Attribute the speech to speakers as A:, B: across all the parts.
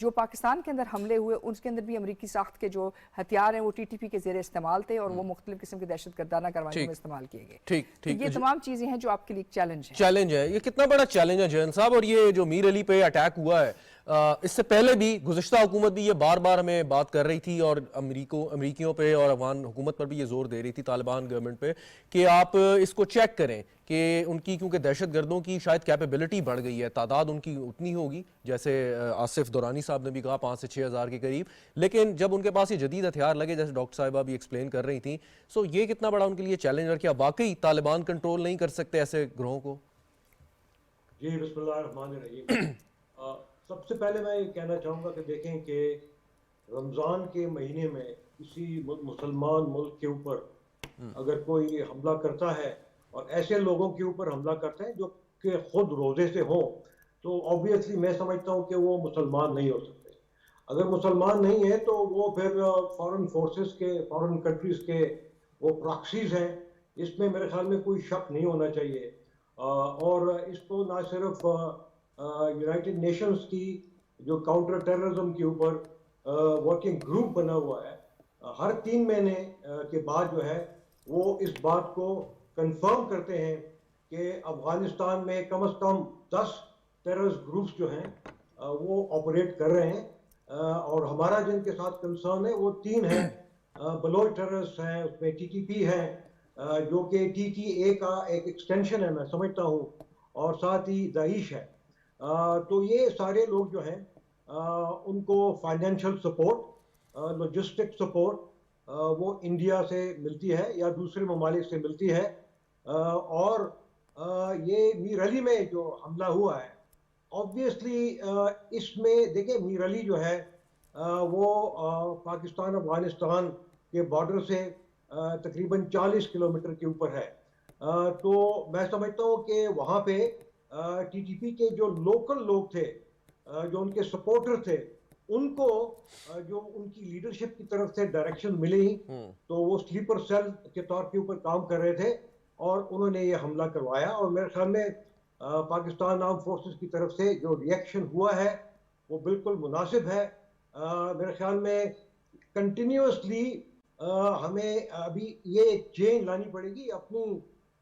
A: جو پاکستان کے اندر حملے ہوئے ان کے اندر بھی امریکی ساخت کے جو ہتھیار ہیں وہ ٹی ٹی پی کے زیر استعمال تھے اور وہ مختلف قسم کی دہشت گردانہ کاروائیوں میں استعمال کیے گئے.
B: ٹھیک
A: یہ تمام چیزیں ہیں جو آپ کے لیے ایک
B: چیلنج ہے. یہ کتنا بڑا چیلنج ہے جین صاحب؟ اور یہ جو میر علی پہ اٹیک ہوا ہے اس سے پہلے بھی گزشتہ حکومت بھی یہ بار بار ہمیں بات کر رہی تھی اور امریکیوں پہ اور افغان حکومت پر بھی یہ زور دے رہی تھی، طالبان گورنمنٹ پہ، کہ آپ اس کو چیک کریں کہ ان کی کیونکہ دہشت گردوں کی شاید کیپیبلٹی بڑھ گئی ہے، تعداد ان کی اتنی ہوگی جیسے آصف دورانی صاحب نے بھی کہا 5 سے 6 ہزار کے قریب، لیکن جب ان کے پاس یہ جدید ہتھیار لگے جیسے ڈاکٹر صاحبہ بھی ایکسپلین کر رہی تھیں، سو یہ کتنا بڑا ان کے لیے چیلنج، اور کیا واقعی طالبان کنٹرول نہیں کر سکتے ایسے گروہوں کو؟
C: جی بسم اللہ الرحمن الرحیم. سب سے پہلے میں یہ کہنا چاہوں گا کہ دیکھیں کہ رمضان کے مہینے میں کسی مسلمان ملک کے اوپر اگر کوئی حملہ کرتا ہے اور ایسے لوگوں کے اوپر حملہ کرتے ہیں جو کہ خود روزے سے ہوں، تو آبویسلی میں سمجھتا ہوں کہ وہ مسلمان نہیں ہو سکتے. اگر مسلمان نہیں ہے تو وہ پھر فارن فورسز کے، فارن کنٹریز کے وہ پراکسیز ہیں. اس میں میرے خیال میں کوئی شک نہیں ہونا چاہیے. اور اس کو نہ صرف یونائٹڈ نیشنز کی جو کاؤنٹر ٹیررزم کے اوپر ورکنگ گروپ بنا ہوا ہے، ہر 3 مہینے کے بعد جو ہے وہ اس بات کو کنفرم کرتے ہیں کہ افغانستان میں کم از کم 10 ٹیررسٹ گروپس جو ہیں وہ آپریٹ کر رہے ہیں. اور ہمارا جن کے ساتھ کنسرن ہے وہ 3 ہیں. بلوچ ٹیررسٹ ہیں، اس میں ٹی ٹی پی ہے جو کہ ٹی ٹی اے کا ایک ایکسٹینشن ہے میں سمجھتا ہوں، اور ساتھ ہی داعش ہے. تو یہ سارے لوگ جو ہیں ان کو فائنینشیل سپورٹ، لاجسٹک سپورٹ وہ انڈیا سے ملتی ہے یا دوسرے ممالک سے ملتی ہے. اور یہ میر علی میں جو حملہ ہوا ہے، آبویسلی اس میں دیکھیں میر علی جو ہے وہ پاکستان افغانستان کے بارڈر سے تقریباً 40 کلومیٹر کے اوپر ہے. تو میں سمجھتا ہوں کہ وہاں پہ ٹی ٹی پی کے جو لوکل لوگ تھے، جو ان کے سپورٹر تھے، ان کو جو ان کی لیڈرشپ کی طرف سے ڈائریکشن ملی تو وہ سلیپر سیل کے طور کے اوپر کام کر رہے تھے اور انہوں نے یہ حملہ کروایا. اور میرے خیال میں پاکستان آرم فورسز کی طرف سے جو ریئیکشن ہوا ہے وہ بالکل مناسب ہے. میرے خیال میں کنٹینیوسلی ہمیں ابھی یہ ایک چینج لانی پڑے گی اپنی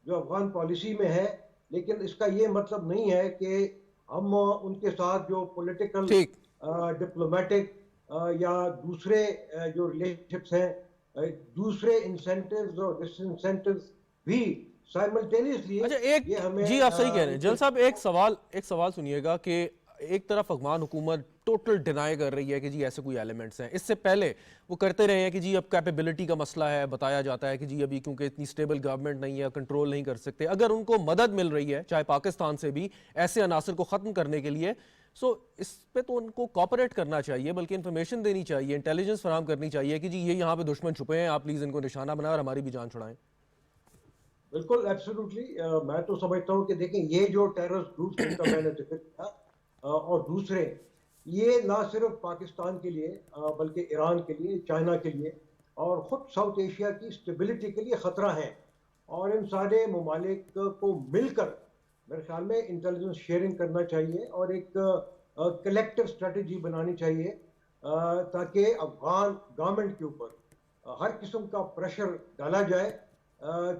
C: جو افغان پالیسی میں ہے، لیکن اس کا یہ مطلب نہیں ہے کہ ہم ان کے ساتھ جو پولیٹیکل، ڈپلومیٹک یا دوسرے جو ریلیشن شپس ہیں، دوسرے انسینٹیوز اور ڈس انسینٹیوز بھی سائملٹینیسلی.
B: اچھا جی آپ صحیح کہہ رہے ہیں جل صاحب. ایک سوال سنیے گا کہ ایک طرف افغان حکومت ٹوٹل ڈینائی کر رہی ہے کہ جی ایسے کوئی ایلیمنٹس ہیں، اس سے پہلے وہ کرتے رہے ہیں کہ جی اب کیپیبلٹی کا مسئلہ ہے، بتایا جاتا ہے کہ جی ابھی کیونکہ اتنی سٹیبل گورنمنٹ نہیں ہے، کنٹرول نہیں کر سکتے. اگر ان کو مدد مل رہی ہے چاہے پاکستان سے بھی ایسے عناصر کو ختم کرنے کے لیے، سو اس پہ تو ان کو کوپریٹ کرنا چاہیے، بلکہ انفارمیشن دینی چاہیے، انٹیلیجنس فراہم کرنی چاہیے کہ جی یہ یہاں پہ دشمن چھپے ہیں، آپ پلیز ان کو نشانہ بنائیں اور ہماری بھی جان چھڑائیں.
C: بالکل ایبسولوٹلی. میں تو سمجھتا ہوں کہ دیکھیں یہ جو ٹیررسٹ گروپس جن کا میں نے ذکر کیا اور دوسرے، یہ نہ صرف پاکستان کے لیے بلکہ ایران کے لیے، چائنا کے لیے اور خود ساؤتھ ایشیا کی اسٹیبلٹی کے لیے خطرہ ہیں. اور ان سارے ممالک کو مل کر میرے خیال میں انٹیلیجنس شیئرنگ کرنا چاہیے اور ایک کلیکٹیو اسٹریٹجی بنانی چاہیے تاکہ افغان گورنمنٹ کے اوپر ہر قسم کا پریشر ڈالا جائے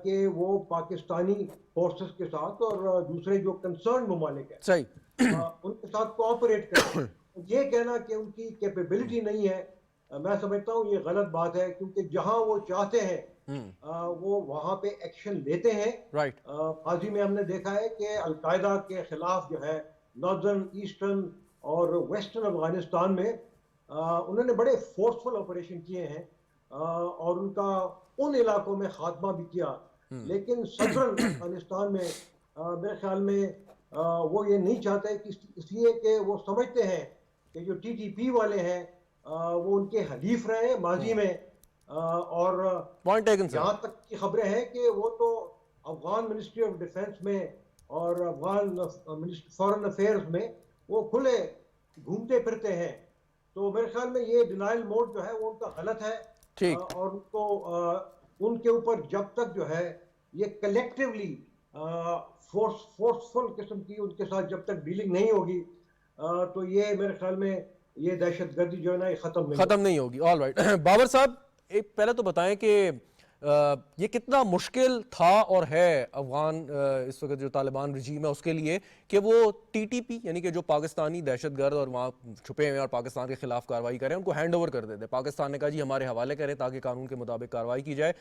C: کہ وہ پاکستانی فورسز کے ساتھ اور دوسرے جو کنسرن ممالک ہیں ان کے ساتھ کوآپریٹ کریں. یہ کہنا کہ ان کی کیپیبلٹی نہیں ہے، میں سمجھتا ہوں یہ غلط بات ہے، کیونکہ جہاں وہ چاہتے ہیں وہ وہاں پہ ایکشن لیتے ہیں. ماضی میں ہم نے دیکھا ہے کہ القاعدہ کے خلاف جو ہے ناردرن، ایسٹرن اور ویسٹرن افغانستان میں انہوں نے بڑے فورسفل آپریشن کیے ہیں اور ان کا ان علاقوں میں خاتمہ بھی کیا. لیکن سدرن افغانستان میں میرے خیال میں وہ یہ نہیں چاہتے، اس لیے کہ وہ سمجھتے ہیں کہ جو ٹی ٹی پی والے ہیں وہ ان کے حلیف رہے ہیں ماضی میں. اور یہاں تک کی خبریں ہیں کہ وہ تو افغان منسٹری آف ڈیفنس میں اور افغان فارن افیئرز میں وہ کھلے گھومتے پھرتے ہیں. تو میرے خیال میں یہ ڈینائل موڈ جو ہے وہ ان کا غلط ہے. اور ان کو ان کے اوپر جب تک جو ہے یہ کلیکٹیولی فورسفل قسم کی ان کے ساتھ جب تک ڈیلنگ نہیں ہوگی تو یہ میرے خیال میں یہ دہشت گردی جو ہے نا یہ
B: ختم نہیں ہوگی. All right. بابر صاحب ایک پہلے تو بتائیں کہ یہ کتنا مشکل تھا اور ہے افغان اس وقت جو طالبان رجیم ہے اس کے لیے کہ وہ ٹی ٹی پی یعنی کہ جو پاکستانی دہشت گرد اور وہاں چھپے ہوئے اور پاکستان کے خلاف کارروائی کریں ان کو ہینڈ اوور کر دیتے. پاکستان نے کہا جی ہمارے حوالے کریں تاکہ قانون کے مطابق کارروائی کی جائے.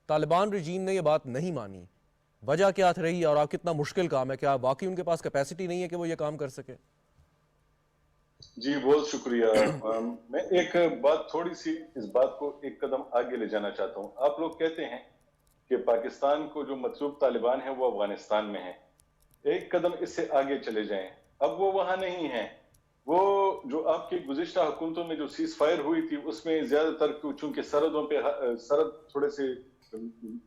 B: طالبان رجیم نے یہ بات نہیں مانی. وجہ کیا رہی اور آپ کتنا مشکل کام ہے؟ کیا واقعی ان کے پاس کیپیسٹی نہیں ہے کہ وہ یہ کام کر سکے؟
D: جی بہت شکریہ. میں ایک بات تھوڑی سی اس بات کو ایک قدم آگے لے جانا چاہتا ہوں. آپ لوگ کہتے ہیں کہ پاکستان کو جو مطلوب طالبان ہیں وہ افغانستان میں ہیں. ایک قدم اس سے آگے چلے جائیں. اب وہ وہاں نہیں ہیں. وہ جو آپ کی گزشتہ حکومتوں میں جو سیز فائر ہوئی تھی اس میں زیادہ تر چونکہ سرحدوں پہ سرحد تھوڑے سے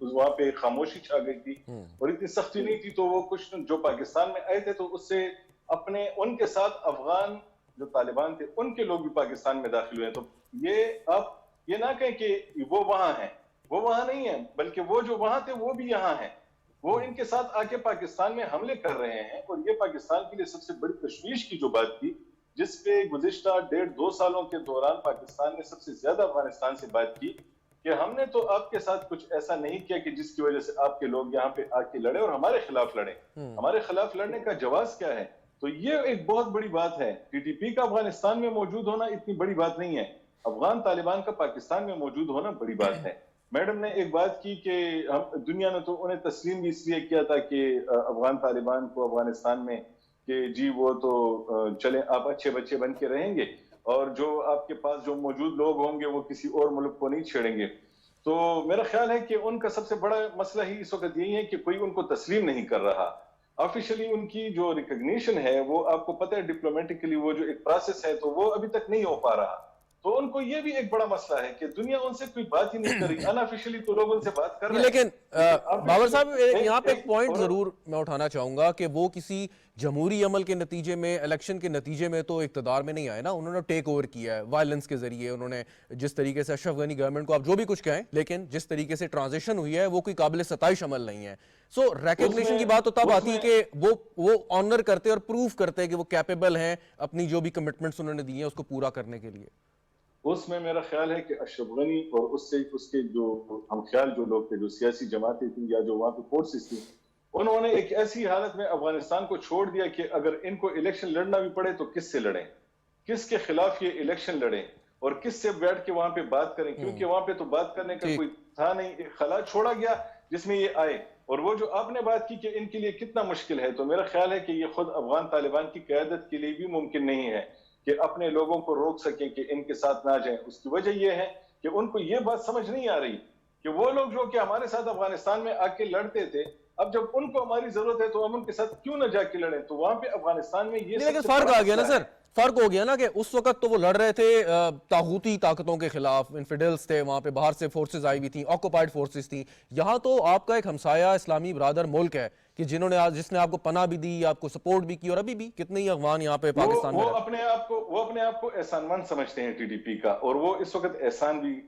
D: وہاں پہ خاموشی چھا گئی تھی اور اتنی سختی نہیں تھی تو وہ کچھ جو پاکستان میں آئے تھے تو اس سے اپنے ان کے ساتھ افغان جو طالبان تھے ان کے لوگ بھی پاکستان میں داخل ہوئے ہیں. تو یہ آپ یہ نہ کہیں کہ وہ وہاں ہیں. وہ وہاں نہیں ہیں بلکہ وہ جو وہاں تھے وہ بھی یہاں ہیں. وہ ان کے ساتھ آ کے پاکستان میں حملے کر رہے ہیں اور یہ پاکستان کے لیے سب سے بڑی تشویش کی جو بات تھی جس پہ گزشتہ 1.5-2 سالوں کے دوران پاکستان نے سب سے زیادہ افغانستان سے بات کی کہ ہم نے تو آپ کے ساتھ کچھ ایسا نہیں کیا کہ جس کی وجہ سے آپ کے لوگ یہاں پہ آ کے لڑے اور ہمارے خلاف لڑے. ہمارے خلاف لڑنے کا جواز کیا ہے؟ تو یہ ایک بہت بڑی بات ہے. ٹی ٹی پی کا افغانستان میں موجود ہونا اتنی بڑی بات نہیں ہے. افغان طالبان کا پاکستان میں موجود ہونا بڑی بات ہے. میڈم نے ایک بات کی کہ دنیا نے تو انہیں تسلیم بھی اس لیے کیا تھا کہ افغان طالبان کو افغانستان میں کہ جی وہ تو چلیں آپ اچھے بچے بن کے رہیں گے اور جو آپ کے پاس جو موجود لوگ ہوں گے وہ کسی اور ملک کو نہیں چھیڑیں گے. تو میرا خیال ہے کہ ان کا سب سے بڑا مسئلہ ہی اس وقت یہی ہے کہ کوئی ان کو تسلیم نہیں کر رہا. آفیشلی ان کی جو ریکگنیشن ہے وہ آپ کو پتہ ہے ڈپلومیٹکلی وہ جو ایک پروسیس ہے تو وہ ابھی تک نہیں ہو پا رہا. تو ان کو یہ بھی ایک بڑا مسئلہ ہے کہ دنیا ان سے کوئی بات ہی نہیں کر رہی. انآفیشلی تو لوگ ان سے بات کر رہے ہیں.
B: لیکن بابر صاحب یہاں پہ ایک پوائنٹ ضرور میں اٹھانا چاہوں گا کہ وہ کسی جمہوری عمل کے نتیجے میں الیکشن کے نتیجے میں تو اقتدار میں نہیں آئے نا. انہوں نے ٹیک اوور کیا ہے وائلنس کے ذریعے. انہوں نے جس طریقے سے اشرف غنی گورنمنٹ کو آپ جو بھی کچھ کہیں لیکن جس طریقے سے ٹرانزیشن ہوئی ہے وہ کوئی قابل ستائش عمل نہیں ہے. سو ریکگنیشن کی بات تو تب آتی ہے کہ وہ آنر کرتے اور پروف کرتے کہ وہ کیپیبل ہیں اپنی جو بھی کمٹمنٹس انہوں نے دی ہیں اس کو پورا کرنے کے لیے.
D: اس میں میرا خیال ہے کہ اشرف غنی اور اس کے جو ہم خیال جو لوگ تھے جو سیاسی جماعتیں تھیں یا جو وہاں پہ فورسز تھیں انہوں نے ایک ایسی حالت میں افغانستان کو چھوڑ دیا کہ اگر ان کو الیکشن لڑنا بھی پڑے تو کس سے لڑیں, کس کے خلاف یہ الیکشن لڑیں اور کس سے بیٹھ کے وہاں پہ بات کریں, کیونکہ وہاں پہ تو بات کرنے کا کوئی تھا نہیں. ایک خلا چھوڑا گیا جس میں یہ آئے. اور وہ جو آپ نے بات کی کہ ان کے لیے کتنا مشکل ہے, تو میرا خیال ہے کہ یہ خود افغان طالبان کی قیادت کے لیے بھی ممکن نہیں ہے کہ اپنے لوگوں کو روک سکیں کہ ان کے ساتھ نہ جائیں. اس کی وجہ یہ ہے کہ ان کو یہ بات سمجھ نہیں آ رہی کہ وہ لوگ جو کہ ہمارے ساتھ افغانستان میں آ کے لڑتے تھے اب جب ان کو ہماری ضرورت ہے تو ہم ان کے ساتھ کیوں نہ جا کے لڑیں. تو وہاں پہ افغانستان میں یہ
B: لیکن فرق آ گیا نا سر, فرق ہو گیا نا کہ اس وقت تو وہ لڑ رہے تھے طاغوتی طاقتوں کے خلاف, انفیڈلز تھے وہاں پہ, باہر سے فورسز آئی ہوئی تھیں, آکوپائڈ فورسز تھیں. یہاں تو آپ کا ایک ہمسایہ اسلامی برادر ملک ہے کہ جس نے آپ کو پناہ بھی دی, آپ کو سپورٹ بھی کی, اور ابھی بھی کتنے ہی افغان یہاں پہ پاکستان میں
D: وہ اپنے آپ کو احسان مند سمجھتے ہیں ٹی ڈی پی کا, اور وہ اس وقت احسان بھی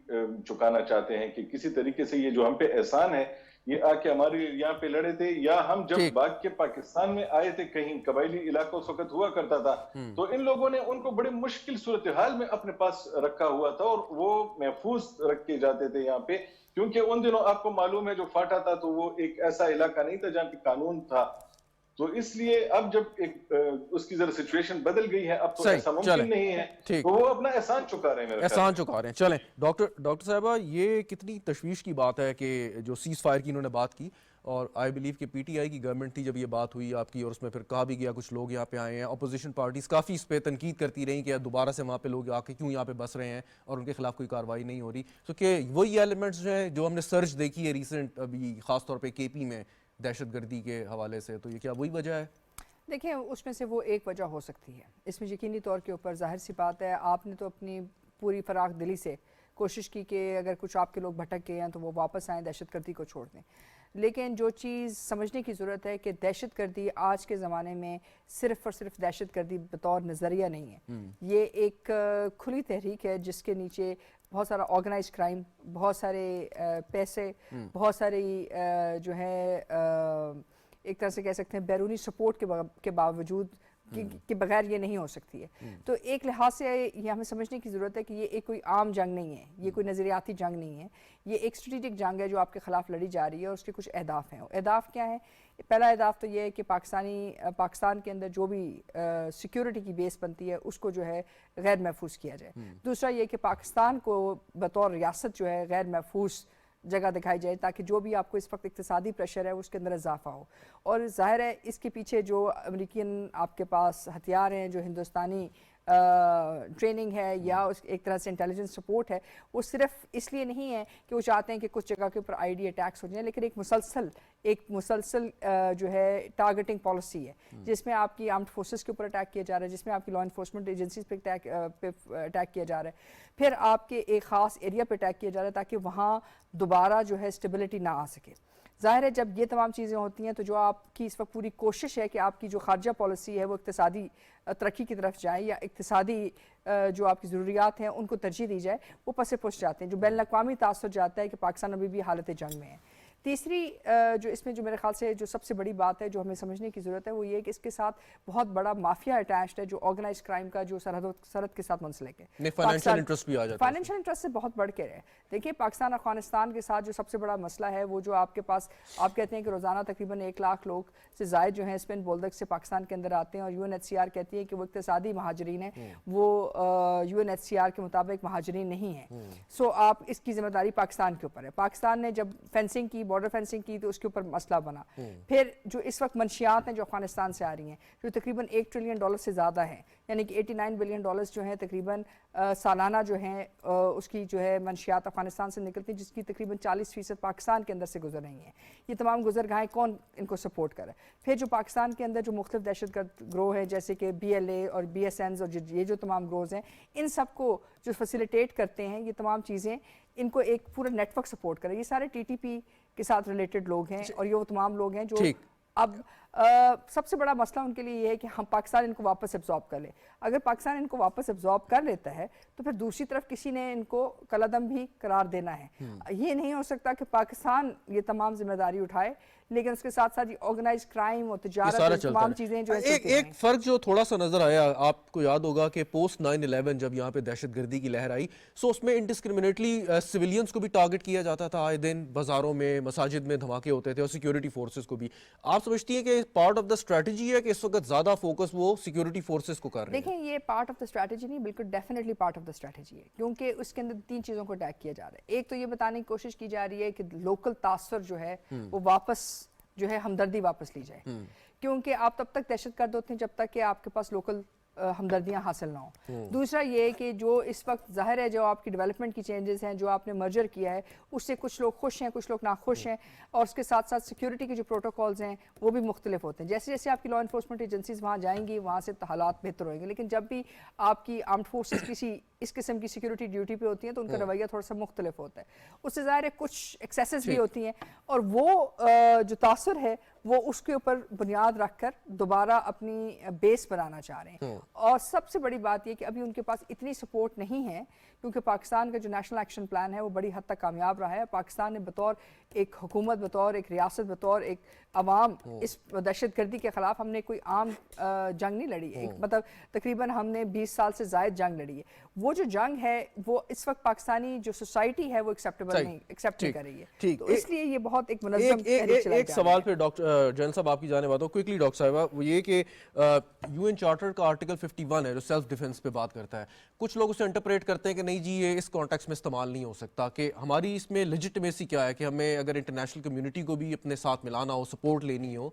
D: چکانا چاہتے ہیں کہ کسی طریقے سے یہ جو ہم پہ احسان ہے یہ آ کے ہمارے یہاں پہ لڑے تھے, یا ہم جب بھاگ کے پاکستان میں آئے تھے کہیں قبائلی علاقہ اس وقت ہوا کرتا تھا تو ان لوگوں نے ان کو بڑے مشکل صورتحال میں اپنے پاس رکھا ہوا تھا اور وہ محفوظ رکھ کے جاتے تھے یہاں پہ, کیونکہ ان دنوں آپ کو معلوم ہے جو فاٹا تھا تو وہ ایک ایسا علاقہ نہیں تھا جہاں پہ قانون تھا. تو اس لیے اب جب اس کی ذرا سچویشن بدل گئی ہے اب تو ایسا ممکن نہیں ہے, تو وہ اپنا احسان چکا رہے ہیں.
B: احسان چکا رہے ہیں. چلیں ڈاکٹر صاحبہ, یہ کتنی تشویش کی بات ہے کہ جو سیز فائر کی انہوں نے بات کی, اور آئی بلیو کہ پی ٹی آئی کی گورنمنٹ تھی جب یہ بات ہوئی آپ کی, اور اس میں پھر کہا بھی گیا کچھ لوگ یہاں پہ آئے ہیں, اپوزیشن پارٹیز کافی اس پہ تنقید کرتی رہیں کہ دوبارہ سے وہاں پہ لوگ آ کے کیوں یہاں پہ بس رہے ہیں اور ان کے خلاف کوئی کارروائی نہیں ہو رہی. تو کہ وہی ایلیمنٹس جو ہیں جو ہم نے سرچ دیکھی ہے ریسنٹ ابھی خاص طور پہ کے پی میں دہشت گردی کے حوالے سے, تو یہ کیا وہی وجہ ہے؟
A: دیکھیں اس میں سے وہ ایک وجہ ہو سکتی ہے. اس میں یقینی طور کے اوپر ظاہر سی بات ہے آپ نے تو اپنی پوری فراخ دلی سے کوشش کی کہ اگر کچھ آپ کے لوگ بھٹک گئے ہیں تو وہ واپس آئیں, دہشت گردی کو چھوڑ دیں. لیکن جو چیز سمجھنے کی ضرورت ہے کہ دہشت گردی آج کے زمانے میں صرف اور صرف دہشت گردی بطور نظریہ نہیں ہے, یہ ایک کھلی تحریک ہے جس کے نیچے بہت سارا آرگنائز کرائم, بہت سارے پیسے, بہت ساری جو ہے ایک طرح سے کہہ سکتے ہیں بیرونی سپورٹ کے باوجود کہ بغیر یہ نہیں ہو سکتی ہے. تو ایک لحاظ سے یہ ہمیں سمجھنے کی ضرورت ہے کہ یہ ایک کوئی عام جنگ نہیں ہے, یہ کوئی نظریاتی جنگ نہیں ہے, یہ ایک اسٹریٹجک جنگ ہے جو آپ کے خلاف لڑی جا رہی ہے, اور اس کے کچھ اہداف ہیں. اہداف کیا ہیں؟ پہلا اہداف تو یہ ہے کہ پاکستان کے اندر جو بھی سیکیورٹی کی بیس بنتی ہے اس کو جو ہے غیر محفوظ کیا جائے. دوسرا یہ کہ پاکستان کو بطور ریاست جو ہے غیر محفوظ جگہ دکھائی جائے, تاکہ جو بھی آپ کو اس وقت اقتصادی پریشر ہے اس کے اندر اضافہ ہو. اور ظاہر ہے اس کے پیچھے جو امریکن آپ کے پاس ہتھیار ہیں, جو ہندوستانی ٹریننگ ہے یا ایک طرح سے انٹیلیجنس سپورٹ ہے, وہ صرف اس لیے نہیں ہے کہ وہ چاہتے ہیں کہ کچھ جگہ کے اوپر آئی ڈی اٹیکس ہو جائیں, لیکن ایک مسلسل جو ہے ٹارگیٹنگ پالیسی ہے, جس میں آپ کی آرمڈ فورسز کے اوپر اٹیک کیا جا رہا ہے, جس میں آپ کی لا انفورسمنٹ ایجنسیز پہ اٹیک کیا جا رہا ہے, پھر آپ کے ایک خاص ایریا پہ اٹیک کیا جا رہا ہے تاکہ وہاں دوبارہ جو ہے اسٹیبلٹی نہ آ سکے. ظاہر ہے جب یہ تمام چیزیں ہوتی ہیں تو جو آپ کی اس وقت پوری کوشش ہے کہ آپ کی جو خارجہ پالیسی ہے وہ اقتصادی ترقی کی طرف جائے یا اقتصادی جو آپ کی ضروریات ہیں ان کو ترجیح دی جائے, وہ پس پش جاتے ہیں. جو بین الاقوامی تاثر جاتا ہے کہ پاکستان ابھی بھی حالت جنگ میں ہے. تیسری جو اس میں جو میرے خیال سے جو سب سے بڑی بات ہے جو ہمیں سمجھنے کی ضرورت ہے وہ یہ ہے کہ اس کے ساتھ بہت بڑا مافیا اٹیچڈ ہے, جو آرگنائز کرائم کا جو سرحد کے ساتھ منسلک ہے.
B: فائنینشیل انٹرسٹ بھی آ جاتا ہے.
A: فائنینشیل انٹرسٹ سے بہت بڑھ کے ہے. دیکھیے پاکستان افغانستان کے ساتھ جو سب سے بڑا مسئلہ ہے وہ جو آپ کے پاس آپ کہتے ہیں کہ روزانہ تقریباً 1 لاکھ لوگ سے زائد جو ہیں اسپین بولدک سے پاکستان کے اندر آتے ہیں, اور UNHCR کہتی ہے کہ وہ اقتصادی مہاجرین ہیں, وہ UNHCR کے مطابق مہاجرین نہیں ہیں. سو آپ اس کی ذمہ داری پاکستان کے اوپر ہے. پاکستان نے جب فینسنگ کی, بارڈر فینسنگ کی, تو اس کے اوپر مسئلہ بنا. پھر جو اس وقت منشیات ہیں جو افغانستان سے آ رہی ہیں, جو تقریباً $1 ٹریلین سے زیادہ ہیں, یعنی کہ $89 بلین جو ہیں تقریباً سالانہ جو ہیں اس کی جو ہے منشیات افغانستان سے نکلتی ہیں, جس کی تقریباً 40% پاکستان کے اندر سے گزر رہی ہیں. یہ تمام گزرگاہیں کون ان کو سپورٹ کرے؟ پھر جو پاکستان کے اندر جو مختلف دہشت گرد گروہ ہیں جیسے کہ BLA اور BSNs اور یہ جو تمام گروہز ہیں, ان سب کو جو فیسیلیٹیٹ کرتے ہیں, یہ تمام چیزیں ان کو ایک پورا نیٹ ورک سپورٹ کرے. یہ سارے TTP کے ساتھ ریلیٹڈ لوگ ہیں, اور یہ وہ تمام لوگ ہیں جو اب سب سے بڑا مسئلہ ان کے لیے یہ ہے کہ ہم پاکستان ان کو واپس ایبزارب کر لے. اگر پاکستان ان کو واپس ایبزارب کر لیتا ہے تو پھر دوسری طرف کسی نے ان کو کلعدم بھی قرار دینا ہے. یہ نہیں ہو سکتا کہ پاکستان یہ تمام ذمہ داری اٹھائے, لیکن اس کے ساتھ ساتھ یہ آرگنائز کرائم اور تجارت تمام چیزیں جو
B: ایک فرق جو تھوڑا سا نظر آیا, آپ کو یاد ہوگا کہ پوسٹ 9/11 جب یہاں پہ دہشت گردی کی لہر آئی, سو اس میں انڈسکریمنیٹلی سویلینز کو بھی ٹارگٹ کیا جاتا تھا. آئے دن بازاروں میں, مساجد میں دھماکے ہوتے تھے, اور سیکیورٹی فورسز کو بھی. آپ سمجھتی ہیں کہ پارٹ آف دا اسٹریٹجی ہے کہ اس وقت زیادہ فوکس وہ سیکیورٹی فورسز کو کر رہے ہیں؟
A: دیکھیں یہ پارٹ آف دا اسٹریٹجی نہیں, بالکل definitely part of the strategy ہے, کیونکہ اس کے اندر 3 چیزوں کو اٹیک کیا جا رہا ہے. ایک تو یہ بتانے کی کوشش کی جا رہی ہے کہ لوکل تاثر جو ہے وہ واپس جو ہے ہمدردی واپس لی جائے, کیونکہ آپ تب تک دہشت گرد ہوتے ہیں جب تک کہ آپ کے پاس لوکل ہمدردیاں حاصل نہ ہوں. دوسرا یہ کہ جو اس وقت ظاہر ہے جو آپ کی ڈیولپمنٹ کی چینجز ہیں, جو آپ نے مرجر کیا ہے, اس سے کچھ لوگ خوش ہیں, کچھ لوگ ناخوش ہیں, اور اس کے ساتھ ساتھ سیکیورٹی کے جو پروٹوکولز ہیں وہ بھی مختلف ہوتے ہیں. جیسے جیسے آپ کی لا انفورسمنٹ ایجنسیز وہاں جائیں گی, وہاں سے حالات بہتر ہوئیں گے, لیکن جب بھی آپ کی آرمڈ فورسز کسی اس قسم کی سیکیورٹی ڈیوٹی پہ ہوتی ہیں تو ان کا رویہ تھوڑا سا مختلف ہوتا ہے. اس سے ظاہر ہے کچھ ایکسیسز بھی ہوتی ہیں, اور وہ جو تاثر ہے وہ اس کے اوپر بنیاد رکھ کر دوبارہ اپنی بیس بنانا چاہ رہے ہیں. اور سب سے بڑی بات یہ کہ ابھی ان کے پاس اتنی سپورٹ نہیں ہے, کیونکہ پاکستان کا جو نیشنل ایکشن پلان ہے وہ بڑی حد تک کامیاب رہا ہے. پاکستان نے بطور ایک حکومت, بطور ایک ریاست, بطور ایک عوام اس دہشت گردی کے خلاف ہم نے کوئی عام جنگ نہیں لڑی ہے. مطلب تقریباً ہم نے 20 سال سے زائد جنگ لڑی ہے. وہ جو جنگ ہے وہ اس وقت پاکستانی جو سوسائٹی ہے وہ ایکسیپٹیبل نہیں, ایکسیپٹ نہیں کر رہی ہے. تو اس لیے یہ بہت ایک منظم
B: ایک سوال پہ ڈاکٹر جنرل صاحب آپ کی جانب آتا ہوں کوئکلی. ڈاکٹر صاحبہ, وہ یہ کہ UN چارٹر کا آرٹیکل 51 ہے جو سیلف ڈیفنس پہ بات کرتا ہے, کچھ لوگ اسے انٹرپریٹ کرتے ہیں کہ نہیں جی یہ اس کانٹیکس میں استعمال نہیں ہو سکتا, کہ ہماری اس میں لیجٹمیسی کیا ہے کہ ہمیں اگر انٹرنیشنل کمیونٹی کو بھی اپنے ساتھ ملانا ہو, سپورٹ لینی ہو,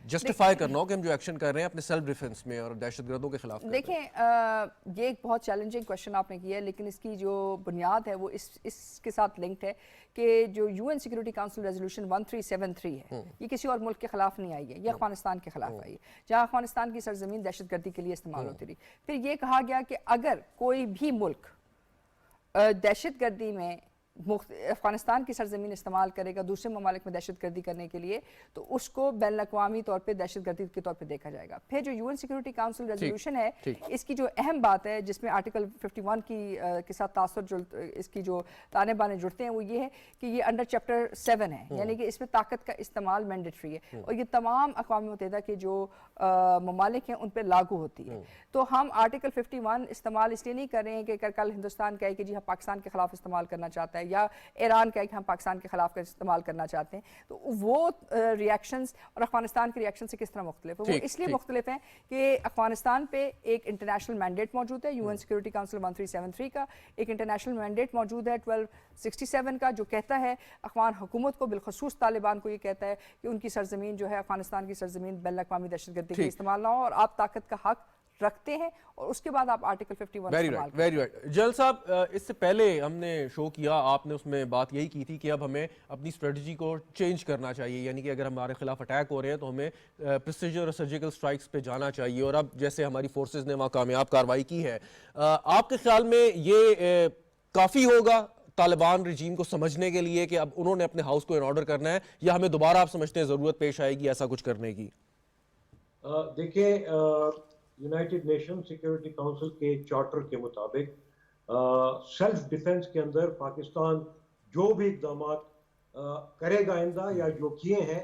B: جسٹیفائی کرنا ہو کہ ہم جو ایکشن کر رہے ہیں اپنے سیلف ڈیفنس میں اور دہشت گردوں کے خلاف.
A: دیکھیں یہ ایک بہت چیلنجنگ کویشچن آپ نے کیا ہے, لیکن اس کی جو بنیاد ہے وہ اس کے ساتھ لنکڈ ہے کہ جو UN سیکیورٹی کاؤنسل ریزولوشن 1373 ہے, یہ کسی اور ملک کے خلاف نہیں آئی ہے, یہ افغانستان کے خلاف آئی ہے, جہاں افغانستان کی سرزمین دہشت گردی کے لیے استعمال ہوتی رہی. پھر یہ کہا گیا کہ اگر کوئی بھی ملک دہشت گردی میں افغانستان کی سرزمین استعمال کرے گا دوسرے ممالک میں دہشت گردی کرنے کے لیے تو اس کو بین الاقوامی طور پہ دہشت گردی کے طور پہ دیکھا جائے گا. پھر جو UN سیکورٹی کاؤنسل ریزولوشن ہے اس کی جو اہم بات ہے جس میں آرٹیکل 51 کے ساتھ تاثر اس کی جو تانے بانے جڑتے ہیں وہ یہ ہے کہ یہ انڈر چیپٹر 7 ہے, یعنی کہ اس میں طاقت کا استعمال مینڈیٹری ہے اور یہ تمام اقوام متحدہ کے جو ممالک ہیں ان پہ لاگو ہوتی ہے. تو ہم آرٹیکل 51 استعمال اس لیے نہیں کر رہے ہیں کہ کل ہندوستان کہے کہ جی ہم پاکستان کے خلاف استعمال کرنا چاہتا ہے یا ایران کہے کہ ہم پاکستان کے خلاف استعمال کرنا چاہتے ہیں. تو وہ ریاکشنز اور افغانستان کے ریاکشن سے کس طرح مختلف ہے؟ وہ اس لیے مختلف ہیں کہ افغانستان پہ ایک انٹرنیشنل مینڈیٹ موجود ہے UN سیکورٹی کاؤنسل 1373 کا, ایک انٹرنیشنل مینڈیٹ موجود ہے 1267 کا جو کہتا ہے افغان حکومت کو بالخصوص طالبان کو یہ کہتا ہے کہ ان کی سرزمین جو ہے افغانستان کی سرزمین بین الاقوامی دہشت گردی کے استعمال نہ ہو اور آپ طاقت کا حق رکھتے ہیں اور اس کے بعد آپ آرٹیکل 51 استعمال کریں.
B: Very right. جل صاحب اس سے پہلے ہم نے شو کیا, آپ نے اس میں بات یہی کی تھی کہ اب ہمیں اپنی اسٹریٹجی کو چینج کرنا چاہیے, یعنی کہ اگر ہمارے خلاف اٹیک ہو رہے ہیں تو ہمیں پریسیجن اور سرجیکل اسٹرائکس پہ جانا چاہیے, اور اب جیسے ہماری فورسز نے وہاں کامیاب کارروائی کی ہے, آپ کے خیال میں یہ کافی ہوگا طالبان رجیم کو سمجھنے کے لیے کہ اب انہوں نے اپنے ہاؤس کو ان آرڈر کرنا ہے, یا ہمیں دوبارہ آپ سمجھتے ہیں ضرورت پیش آئے گی ایسا کچھ کرنے کی؟
C: دیکھیں یونائٹڈ نیشن سیکورٹی کاؤنسل کے چارٹر کے مطابق سیلف ڈیفنس کے اندر پاکستان جو بھی اقدامات کرے گا آئندہ یا جو کیے ہیں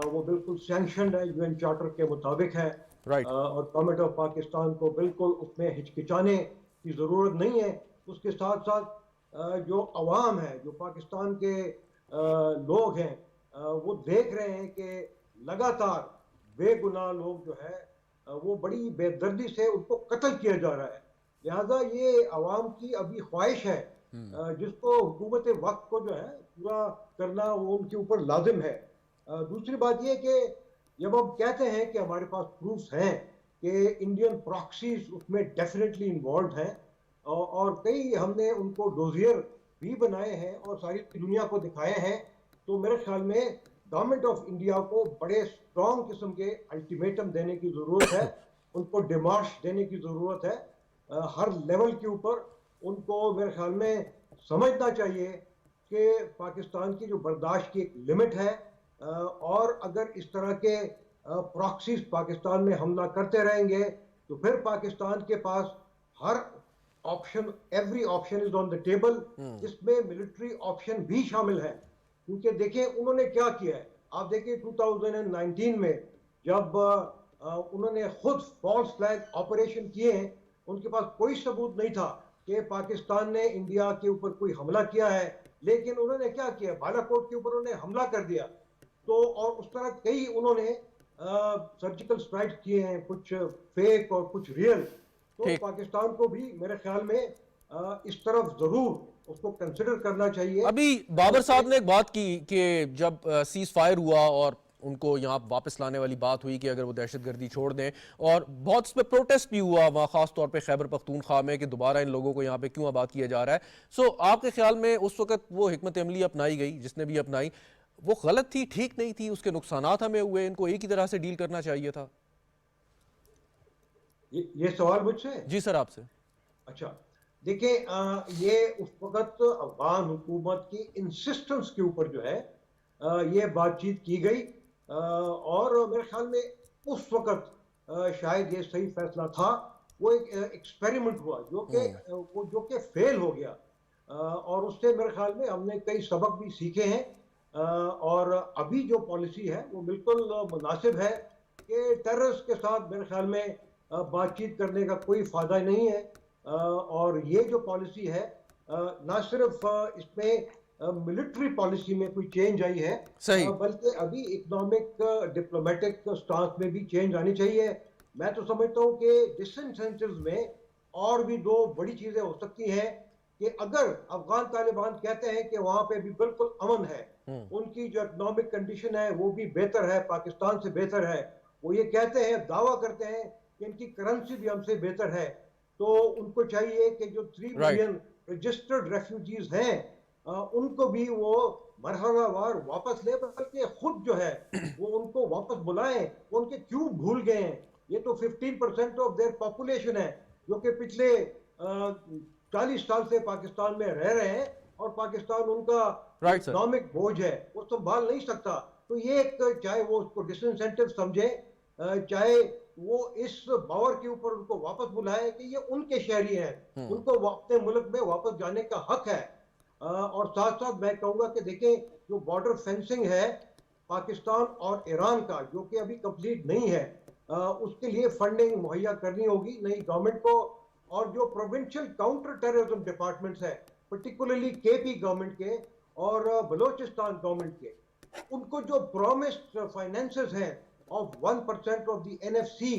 C: وہ بالکل سینکشنڈ ہے, UN چارٹر کے مطابق ہے, اور گورنمنٹ آف پاکستان کو بالکل اس میں ہچکچانے کی ضرورت نہیں ہے. اس کے ساتھ ساتھ جو عوام ہے, جو پاکستان کے لوگ ہیں, وہ دیکھ رہے ہیں کہ لگاتار بے گناہ لوگ جو ہے وہ بڑی بے دردی سے ان کو قتل کیا جا رہا ہے. لہذا یہ عوام کی ابھی خواہش ہے جس کو حکومت وقت کو جو ہے پورا کرنا وہ ان کے اوپر لازم ہے. دوسری بات یہ کہ جب ہم کہتے ہیں کہ ہمارے پاس پروفس ہیں کہ انڈین پراکسیز اس میں ڈیفینیٹلی انوالوڈ ہیں اور کئی ہم نے ان کو ڈوزیئر بھی بنائے ہیں اور ساری دنیا کو دکھائے ہیں, تو میرے خیال میں گورنمنٹ آف انڈیا کو بڑے اسٹرانگ قسم کے الٹیمیٹم دینے کی ضرورت ہے, ان کو ڈیمارش دینے کی ضرورت ہے ہر لیول کے اوپر. ان کو میرے خیال میں سمجھنا چاہیے کہ پاکستان کی جو برداشت کی ایک لمٹ ہے, اور اگر اس طرح کے پراکسیز پاکستان میں حملہ کرتے رہیں گے تو پھر پاکستان کے پاس ہر option, every option is on the table, جس میں ملٹری آپشن بھی شامل ہے. کیونکہ دیکھیں انہوں نے کیا کیا ہے, آپ دیکھیں 2019 میں جب انہوں نے خود فالس فلیگ آپریشن کیے ہیں, ان کے پاس کوئی ثبوت نہیں تھا کہ پاکستان نے انڈیا کے اوپر کوئی حملہ کیا ہے, لیکن انہوں نے کیا کیا, بالا کوٹ کے اوپر انہوں نے حملہ کر دیا. تو اور اس طرح کئی انہوں نے سرجیکل اسٹرائک کیے ہیں, کچھ فیک اور کچھ ریئل. تو پاکستان کو بھی میرے خیال میں اس طرف ضرور اس کو کنسیڈر کرنا چاہیے.
B: ابھی بابر صاحب نے ایک بات کی کہ جب سیز فائر ہوا اور ان کو یہاں واپس لانے والی بات ہوئی کہ اگر وہ دہشت گردی چھوڑ دیں, اور بہت اس پہ پروٹیسٹ بھی ہوا وہاں خاص طور پہ خیبر پختونخوا میں کہ دوبارہ ان لوگوں کو یہاں پہ کیوں آباد کیا جا رہا ہے. سو آپ کے خیال میں اس وقت وہ حکمت عملی اپنائی گئی جس نے بھی اپنائی, وہ غلط تھی, ٹھیک نہیں تھی, اس کے نقصانات ہمیں ہوئے, ان کو ایک ہی طرح سے ڈیل کرنا چاہیے تھا؟
C: یہ سوال مجھ سے؟
B: جی سر آپ سے.
C: اچھا دیکھیں یہ اس وقت افغان حکومت کی انسسٹنس کے اوپر جو ہے یہ بات چیت کی گئی, اور میرے خیال میں اس وقت شاید یہ صحیح فیصلہ تھا. وہ ایک ایکسپیریمنٹ ہوا جو کہ فیل ہو گیا, اور اس سے میرے خیال میں ہم نے کئی سبق بھی سیکھے ہیں, اور ابھی جو پالیسی ہے وہ بالکل مناسب ہے کہ ٹیررسٹ کے ساتھ میرے خیال میں بات چیت کرنے کا کوئی فائدہ نہیں ہے. اور یہ جو پالیسی ہے نہ صرف اس میں ملٹری پالیسی میں کوئی چینج آئی ہے, بلکہ ابھی اکنامک ڈپلومیٹک سٹانس میں بھی چینج آنی چاہیے. میں تو سمجھتا ہوں کہ ڈس انسینٹیوز میں اور بھی دو بڑی چیزیں ہو سکتی ہیں کہ اگر افغان طالبان کہتے ہیں کہ وہاں پہ بھی بالکل امن ہے, ان کی جو اکنامک کنڈیشن ہے وہ بھی بہتر ہے, پاکستان سے بہتر ہے, وہ یہ کہتے ہیں, دعویٰ کرتے ہیں کہ ان کی کرنسی بھی ہم سے بہتر ہے, تو ان کو چاہیے کہ جو 3 ملین رجسٹرڈ ریفیوجیز ہیں ان کو بھی وہ مرحلہ وار واپس لے, بلکہ خود جو ہے وہ ان کو واپس بلائیں. ان کے کیوں بھول گئے ہیں؟ یہ تو 15% آف دیئر پاپولیشن ہے جو کہ پچھلے 40 سال سے پاکستان میں رہ رہے ہیں, اور پاکستان ان کا
B: Right, sir.
C: اکنامک بوجھ ہے وہ سنبھال نہیں سکتا. تو یہ ایک چاہے وہ اس کو ڈس انسینٹیو سمجھے, چاہے وہ اس باور کے اوپر ان کو واپس بلائے کہ یہ ان کے شہری ہیں, ان کو اپنے ملک میں واپس جانے کا حق ہے. اور ساتھ ساتھ میں کہوں گا کہ دیکھیں جو بارڈر فینسنگ ہے پاکستان اور ایران کا, جو کہ ابھی کمپلیٹ نہیں ہے, اس کے لیے فنڈنگ مہیا کرنی ہوگی نئی گورنمنٹ کو. اور جو پروونشل کاؤنٹر ٹیررزم ڈپارٹمنٹس ہیں پرٹیکولرلی کے پی گورنمنٹ کے اور بلوچستان گورنمنٹ کے, ان کو جو پرومسڈ فائنینسز ہیں آف 1% آف دی NFC,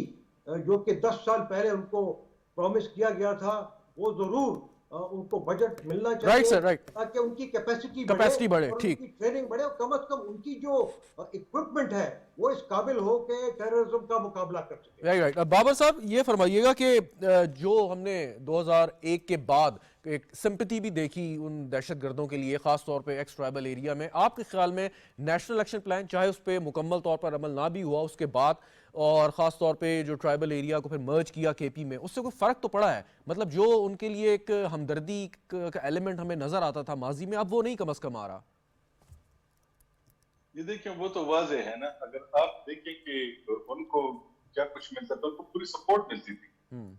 C: جو کہ 10 سال پہلے ان کو پرومس کیا گیا تھا, وہ ضرور ان کو بجٹ ملنا چاہیے.
B: Right, sir, right.
C: تاکہ ان کی کیپیسٹی
B: Capacity بڑھے,
C: اور ان
B: ٹھیک.
C: کی ٹریننگ بڑھے, اور کم از کم ان کی جو اکوپمنٹ ہے وہ اس قابل ہو کہ ٹیررزم کا مقابلہ کر سکے.
B: رائٹ. بابر صاحب یہ فرمائیے گا کہ جو ہم نے 2001 کے بعد ایک سمپتی بھی دیکھی ان دہشت گردوں کے لیے, خاص طور پہ ایکس ٹرائبل ایریا میں, آپ کے خیال میں نیشنل ایکشن پلان چاہے اس پہ مکمل طور پر عمل نہ بھی ہوا اس کے بعد, اور خاص طور پہ جو ٹرائبل ایریا کو پھر مرج کیا کے پی میں, اس سے کوئی فرق تو پڑا ہے؟ مطلب جو ان کے لیے ایک ہمدردی کا ایلیمنٹ ہمیں نظر آتا تھا ماضی میں, اب وہ نہیں کم از کم آ رہا.
D: یہ دیکھیں وہ تو واضح ہے نا, اگر آپ دیکھیں کہ ان کو کیا کچھ ملتا تھا, ان کو پوری سپورٹ ملتی تھی.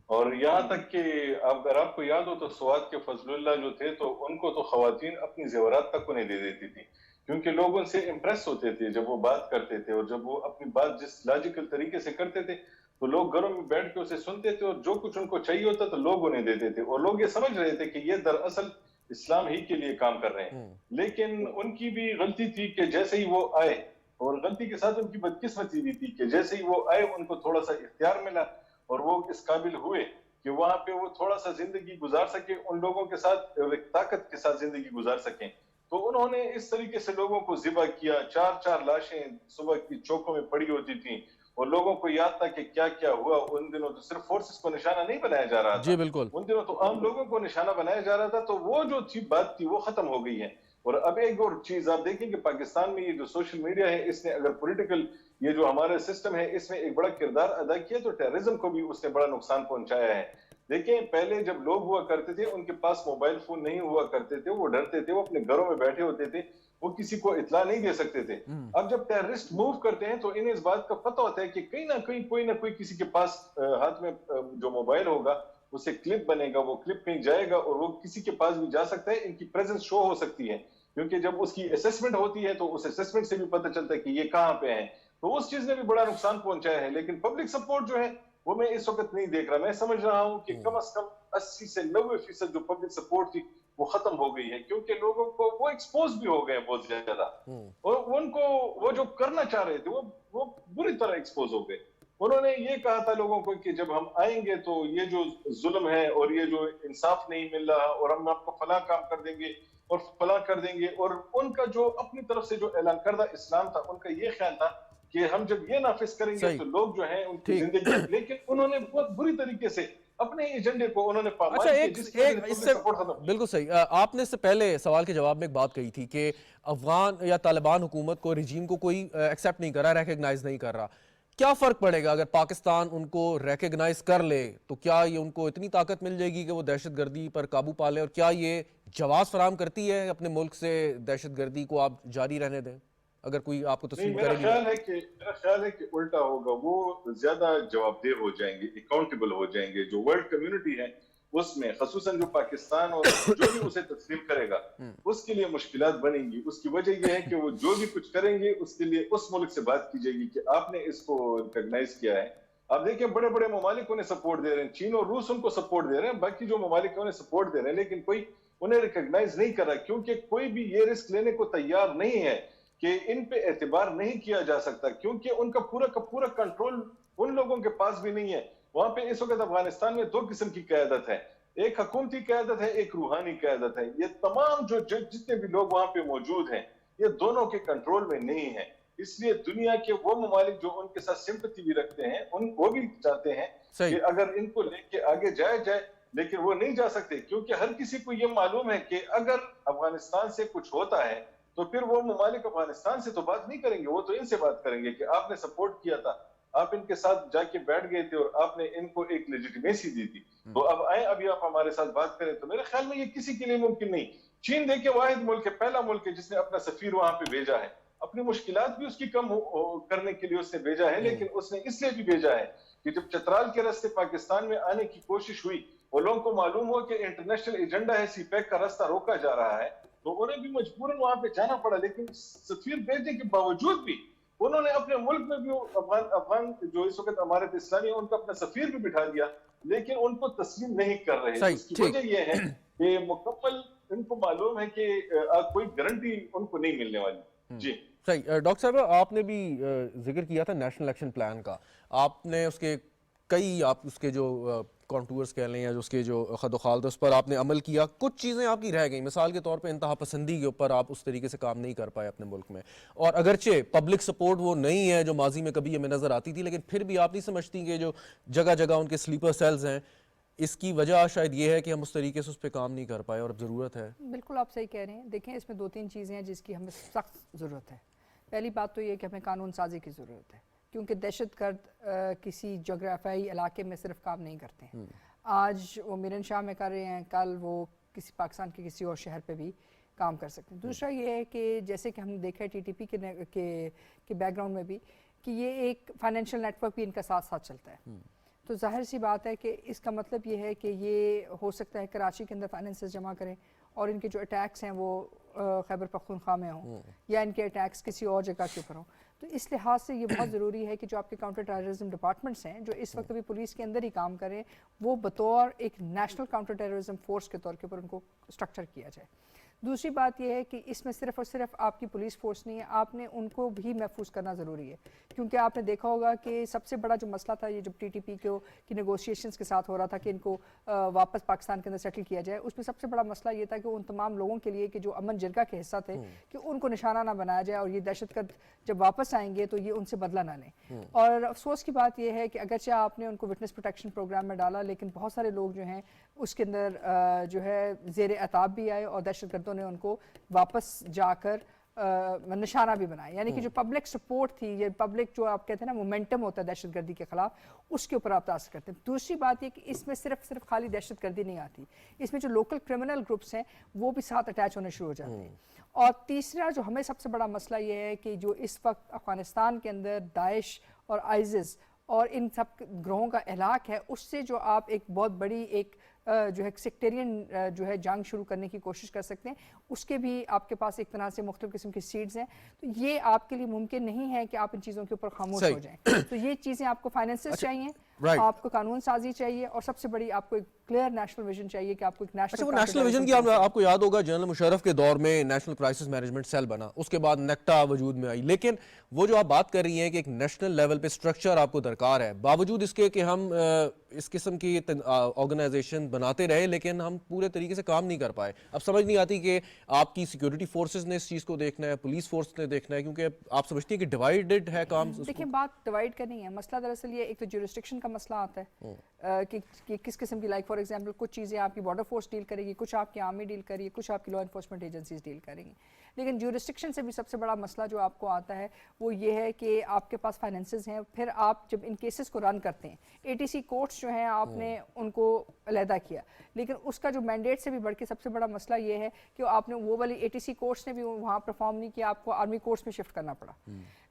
D: اور یہاں تک کہ اگر آپ کو یاد ہو تو سوات کے فضل اللہ جو تھے, تو ان کو تو خواتین اپنی زیورات تک انہیں دے دیتی تھی, کیونکہ لوگ ان سے امپریس ہوتے تھے جب وہ بات کرتے تھے, اور جب وہ اپنی بات جس لاجیکل طریقے سے کرتے تھے تو لوگ گھروں میں بیٹھ کے اسے سنتے تھے, اور جو کچھ ان کو چاہیے ہوتا تو لوگ انہیں دیتے تھے, اور لوگ یہ سمجھ رہے تھے کہ یہ دراصل اسلام ہی کے لیے کام کر رہے ہیں. لیکن ان کی بھی غلطی تھی کہ جیسے ہی وہ آئے, اور غلطی کے ساتھ ان کی بدقسمتی بھی تھی کہ جیسے ہی وہ آئے ان کو تھوڑا سا اختیار ملا, اور وہ اس قابل ہوئے کہ وہاں پہ وہ تھوڑا سا زندگی گزار سکے ان لوگوں کے ساتھ, ایک طاقت کے ساتھ زندگی گزار سکیں. تو انہوں نے اس طریقے سے لوگوں کو ذبح کیا, 4 لاشیں صبح کی چوکوں میں پڑی ہوتی تھیں, اور لوگوں کو یاد تھا کہ کیا کیا ہوا. ان دنوں تو صرف فورسز کو نشانہ نہیں بنایا جا رہا تھا,
B: جی بالکل,
D: ان دنوں تو عام لوگوں کو نشانہ بنایا جا رہا تھا. تو وہ جو بات تھی وہ ختم ہو گئی ہے. اور اب ایک اور چیز آپ دیکھیں کہ پاکستان میں یہ جو سوشل میڈیا ہے, اس نے اگر پولیٹیکل یہ جو ہمارا سسٹم ہے اس میں ایک بڑا کردار ادا کیا, تو ٹیررزم کو بھی اس نے بڑا نقصان پہنچایا ہے. دیکھیں پہلے جب لوگ ہوا کرتے تھے ان کے پاس موبائل فون نہیں ہوا کرتے تھے, وہ ڈرتے تھے, وہ اپنے گھروں میں بیٹھے ہوتے تھے, وہ کسی کو اطلاع نہیں دے سکتے تھے. اب جب ٹیررسٹ موو کرتے ہیں تو انہیں اس بات کا پتہ ہوتا ہے کہ کہیں نہ کہیں کوئی نہ کوئی کسی کے پاس ہاتھ میں جو موبائل ہوگا اسے کلپ بنے گا, وہ کلپ کہیں جائے گا اور وہ کسی کے پاس بھی جا سکتا ہے, ان کی پریزنس شو ہو سکتی ہے, کیونکہ جب اس کی اسیسمنٹ ہوتی ہے تو اس اسیسمنٹ سے بھی پتہ چلتا ہے کہ یہ کہاں پہ ہیں. تو اس چیز نے بھی بڑا نقصان پہنچایا ہے. لیکن پبلک سپورٹ جو ہے وہ میں اس وقت نہیں دیکھ رہا. میں سمجھ رہا ہوں کہ کم از کم 80 سے 90% جو پبلک سپورٹ تھی وہ ختم ہو گئی ہے, کیونکہ لوگوں کو وہ ایکسپوز بھی ہو گئے بہت زیادہ, اور ان کو وہ جو کرنا چاہ رہے تھے وہ بری طرح ایکسپوز ہو گئے. انہوں نے یہ کہا تھا لوگوں کو کہ جب ہم آئیں گے تو یہ جو ظلم ہے اور یہ جو انصاف نہیں مل رہا, اور ہم آپ کو فلاں کام کر دیں گے اور فلاں کر دیں گے. اور ان کا جو اپنی طرف سے جو اعلان کردہ اسلام تھا, ان کا یہ خیال تھا کہ ہم جب یہ نافذ کریں گے تو لوگ جو ہیں ان کی زندگی, لیکن انہوں نے بہت بری طریقے سے اپنے ایجنڈے کو انہوں نے
B: اچھا اس سے بالکل صحیح. آپ نے اس سے پہلے سوال کے جواب میں ایک بات کہی تھی کہ افغان یا طالبان حکومت کو, رجیم کو کوئی ایکسیپٹ نہیں کر رہا, ریکگنائز نہیں کر رہا. کیا فرق پڑے گا اگر پاکستان ان کو ریکگنائز کر لے, تو کیا یہ ان کو اتنی طاقت مل جائے گی کہ وہ دہشت گردی پر قابو پا لے, اور کیا یہ جواز فراہم کرتی ہے اپنے ملک سے دہشت گردی کو آپ جاری رہنے دیں اگر کوئی آپ کو تسلیم کرے گی؟
D: میرا خیال ہے کہ الٹا ہوگا, وہ زیادہ جواب دہ ہو جائیں گے, اکاؤنٹیبل ہو جائیں گے. جو ورلڈ کمیونٹی ہے اس میں خصوصاً جو پاکستان اور جو بھی اسے تسلیم کرے گا اس کے لیے مشکلات بنیں گی. اس کی وجہ یہ ہے کہ وہ جو بھی کچھ کریں گے اس کے لیے اس ملک سے بات کی جائے گی کہ آپ نے اس کو ریکگنائز کیا ہے. آپ دیکھیں بڑے بڑے ممالک انہیں سپورٹ دے رہے ہیں, چین اور روس ان کو سپورٹ دے رہے ہیں, باقی جو ممالک انہیں سپورٹ دے رہے ہیں, لیکن کوئی انہیں ریکگنائز نہیں کر رہا, کیونکہ کوئی بھی یہ رسک لینے کو تیار نہیں ہے کہ ان پہ اعتبار نہیں کیا جا سکتا, کیونکہ ان کا پورا کنٹرول ان لوگوں کے پاس بھی نہیں ہے. وہاں پہ اس وقت افغانستان میں 2 قسم کی قیادت ہے, ایک حکومتی قیادت ہے, ایک روحانی قیادت ہے. یہ تمام جتنے بھی لوگ وہاں پہ موجود ہیں یہ دونوں کے کنٹرول میں نہیں ہیں. اس لیے دنیا کے وہ ممالک جو ان کے ساتھ سمپتی بھی رکھتے ہیں وہ بھی چاہتے ہیں کہ اگر ان کو لے کے آگے جائے, لیکن وہ نہیں جا سکتے, کیونکہ ہر کسی کو یہ معلوم ہے کہ اگر افغانستان سے کچھ ہوتا ہے تو پھر وہ ممالک افغانستان سے تو بات نہیں کریں گے, وہ تو ان سے بات کریں گے کہ آپ نے سپورٹ کیا تھا, آپ ان کے ساتھ جا کے بیٹھ گئے تھے اور آپ نے ان کو ایک لیجیٹیمیسی دی تھی, تو اب آئیں ابھی آپ ہمارے ساتھ بات کریں. تو میرے خیال میں یہ کسی کے لیے ممکن نہیں, چین دیکھیں واحد ملک ہے, پہلا ملک ہے جس نے اپنا سفیر وہاں پہ بھیجا ہے, اپنی مشکلات بھی اس کی کم کرنے کے لیے اس نے بھیجا ہے, لیکن اس نے اس لیے بھی بھیجا ہے کہ جب چترال کے راستے پاکستان میں آنے کی کوشش ہوئی اور لوگوں کو معلوم ہوا کہ انٹرنیشنل ایجنڈا ہے, سی پیک کا راستہ روکا جا رہا ہے, تو انہیں بھی مجبوراً وہاں پہ جانا پڑا. لیکن سفیر بھیجنے کے باوجود بھی انہوں نے اپنے ملک میں بھی افغان جو اس وقت امارت اسلامی ہے ان کا اپنا سفیر بھی بٹھا دیا, لیکن ان کو تسلیم نہیں کر رہے. اس کی وجہ یہ ہے کہ مکمل ان کو معلوم ہے کہ کوئی گارنٹی ان کو نہیں ملنے والی. جی
B: صحیح. ڈاکٹر صاحب آپ نے بھی ذکر کیا تھا نیشنل ایکشن پلان کا, آپ نے اس کے کئی آپ اس کے جو کانٹورز کہہ لیں یا اس کے جو خد و خال تھے اس پر آپ نے عمل کیا, کچھ چیزیں آپ کی رہ گئیں, مثال کے طور پہ انتہا پسندی کے اوپر آپ اس طریقے سے کام نہیں کر پائے اپنے ملک میں, اور اگرچہ پبلک سپورٹ وہ نہیں ہے جو ماضی میں کبھی ہمیں نظر آتی تھی, لیکن پھر بھی آپ نہیں سمجھتی کہ جو جگہ جگہ ان کے سلیپر سیلز ہیں, اس کی وجہ شاید یہ ہے کہ ہم اس طریقے سے اس پہ کام نہیں کر پائے اور اب ضرورت ہے.
A: بالکل آپ صحیح کہہ رہے ہیں. دیکھیں اس میں 2-3 چیزیں ہیں جس کی ہمیں سخت ضرورت ہے. پہلی بات تو یہ کہ ہمیں قانون سازی کی ضرورت ہے, کیونکہ دہشت گرد کسی جغرافیائی علاقے میں صرف کام نہیں کرتے ہیں. آج وہ میرن شاہ میں کر رہے ہیں, کل وہ کسی پاکستان کے کسی اور شہر پہ بھی کام کر سکتے ہیں. دوسرا یہ ہے کہ جیسے کہ ہم نے دیکھا ہے ٹی ٹی پی کے بیک گراؤنڈ میں بھی کہ یہ ایک فائنینشیل نیٹ ورک بھی ان کا ساتھ ساتھ چلتا ہے. تو ظاہر سی بات ہے کہ اس کا مطلب یہ ہے کہ یہ ہو سکتا ہے کراچی کے اندر فائنینسز جمع کریں اور ان کے جو اٹیکس ہیں وہ خیبر پختونخوا میں ہوں یا ان کے اٹیکس کسی اور جگہ کے اوپر ہوں. تو اس لحاظ سے یہ بہت ضروری ہے کہ جو آپ کے کاؤنٹر ٹیررزم ڈپارٹمنٹس ہیں جو اس وقت بھی پولیس کے اندر ہی کام کریں, وہ بطور ایک نیشنل کاؤنٹر ٹیررزم فورس کے طور کے اوپر ان کو اسٹرکچر کیا جائے. دوسری بات یہ ہے کہ اس میں صرف اور صرف آپ کی پولیس فورس نہیں ہے, آپ نے ان کو بھی محفوظ کرنا ضروری ہے, کیونکہ آپ نے دیکھا ہوگا کہ سب سے بڑا جو مسئلہ تھا یہ جب ٹی ٹی پی کی نیگوشیشنز کے ساتھ ہو رہا تھا کہ ان کو واپس پاکستان کے اندر سیٹل کیا جائے, اس میں سب سے بڑا مسئلہ یہ تھا کہ ان تمام لوگوں کے لیے کہ جو امن جرگہ کے حصہ تھے کہ ان کو نشانہ نہ بنایا جائے اور یہ دہشت گرد جب واپس آئیں گے تو یہ ان سے بدلہ نہ لیں. اور افسوس کی بات یہ ہے کہ اگرچہ آپ نے ان کو وٹنس پروٹیکشن پروگرام میں ڈالا, لیکن بہت سارے لوگ جو ہیں اس کے اندر جو ہے زیر عتاب بھی آئے اور دہشت گردوں نے ان کو واپس جا کر نشانہ بھی بنایا. یعنی کہ جو پبلک سپورٹ تھی, یہ پبلک جو آپ کہتے ہیں نا مومنٹم ہوتا ہے دہشت گردی کے خلاف, اس کے اوپر آپ تاثر کرتے ہیں. دوسری بات یہ کہ اس میں صرف خالی دہشت گردی نہیں آتی, اس میں جو لوکل کرمنل گروپس ہیں وہ بھی ساتھ اٹیچ ہونے شروع ہو جاتے ہیں. اور تیسرا جو ہمیں سب سے بڑا مسئلہ یہ ہے کہ جو اس وقت افغانستان کے اندر داعش اور آئزس اور ان سب گروہوں کا اہلاک ہے, اس سے جو آپ ایک بہت بڑی ایک جو ہے سیکٹیرین جو ہے جنگ شروع کرنے کی کوشش کر سکتے ہیں, اس کے بھی آپ کے پاس ایک طرح سے مختلف قسم کی سیڈز ہیں. تو یہ آپ کے لیے ممکن نہیں ہے کہ آپ ان چیزوں کے اوپر خاموش ہو جائیں. تو یہ چیزیں آپ کو فائنینسز چاہیے, آپ کو قانون سازی چاہیے, اور سب سے بڑی آپ کو ایک کلیئر نیشنل ویژن چاہیے کہ آپ کو ایک
B: نیشنل ویژن کی آپ کو یاد ہوگا جنرل مشرف کے دور میں نیشنل کرائسس مینجمنٹ سیل بنا, اس کے بعد نیکٹا وجود میں آئی, لیکن وہ جو آپ بات کر رہی ہیں کہ ایک نیشنل لیول پہ سٹرکچر آپ کو درکار ہے, باوجود اس کے کہ ہم اس قسم کی آرگنائزیشن بناتے رہے لیکن ہم پورے طریقے سے کام نہیں کر پائے. اب سمجھ نہیں آتی کہ آپ کی سیکیورٹی فورسز نے اس چیز کو دیکھنا ہے, پولیس فورس نے دیکھنا ہے, کیونکہ آپ سمجھتی ہیں کہ ڈیوائیڈڈ ہے کام.
A: دیکھیں بات ڈیوائیڈ کا نہیں ہے مسئلہ, دراصل یہ ایک تو جورسڈکشن کا مسئلہ آتا ہے کہ کس قسم کی, لائک فار ایگزامپل کچھ چیزیں آپ کی بارڈر فورس ڈیل کرے گی, کچھ آپ کی آرمی ڈیل کرے گی, کچھ آپ کی لا انفورسمنٹ ایجنسیز ڈیل کریں گی. لیکن جورسڈکشن سے بھی سب سے بڑا مسئلہ جو آپ کو آتا ہے وہ یہ ہے کہ آپ کے پاس فائنینسز ہیں, پھر آپ جب ان کیسز کو رن کرتے ہیں, اے ٹی سی کورٹس جو ہیں آپ نے ان کو علیحدہ کیا, لیکن اس کا جو مینڈیٹ سے بھی بڑھ کے سب سے بڑا مسئلہ یہ ہے کہ آپ نے وہ والی اے ٹی سی کورٹس نے بھی وہاں پرفارم نہیں کیا, آپ کو آرمی کورٹس میں شفٹ کرنا پڑا.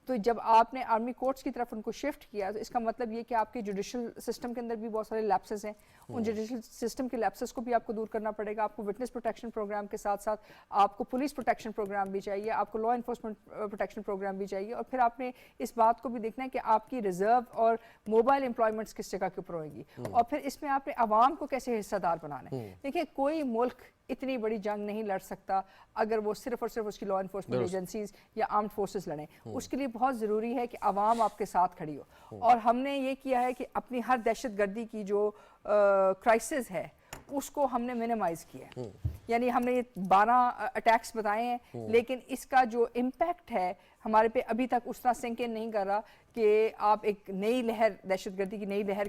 A: تو جب آپ نے آرمی کورٹس کی طرف ان کو شفٹ کیا تو اس کا مطلب یہ کہ آپ کے جوڈیشل سسٹم کے اندر بھی بہت سارے لیپسز ہیں, ان جوڈیشل سسٹم کے لیپسز کو بھی آپ کو دور کرنا پڑے گا. آپ کو وٹنس پروٹیکشن پروگرام کے ساتھ ساتھ آپ کو پولیس پروٹیکشن پروگرام بھی چاہیے, آپ کو لا انفورسمنٹ پروٹیکشن پروگرام بھی چاہیے, اور پھر آپ نے اس بات کو بھی دیکھنا ہے کہ آپ کی ریزرو اور موبائل امپلائمنٹس کس جگہ کے اوپر ہوئیں گی, اور پھر اس میں آپ نے عوام کو کیسے حصہ دار بنانا ہے. دیکھیں کوئی ملک اتنی بڑی جنگ نہیں لڑ سکتا اگر وہ صرف اور صرف اس کی لا انفورسمنٹ ایجنسیز یا آرمڈ فورسز لڑیں. اس کے لیے بہت ضروری ہے کہ عوام آپ کے ساتھ کھڑی ہو, اور ہم نے یہ کیا ہے کہ اپنی ہر دہشت گردی کی جو کرائسس ہے اس کو ہم نے منیمائز کیا ہے. یعنی ہم نے یہ 12 اٹیکس بتائے ہیں, لیکن اس کا جو امپیکٹ ہے ہمارے پہ ابھی تک اس طرح سنک ان نہیں کر رہا کہ آپ ایک نئی لہر, دہشت گردی کی نئی لہر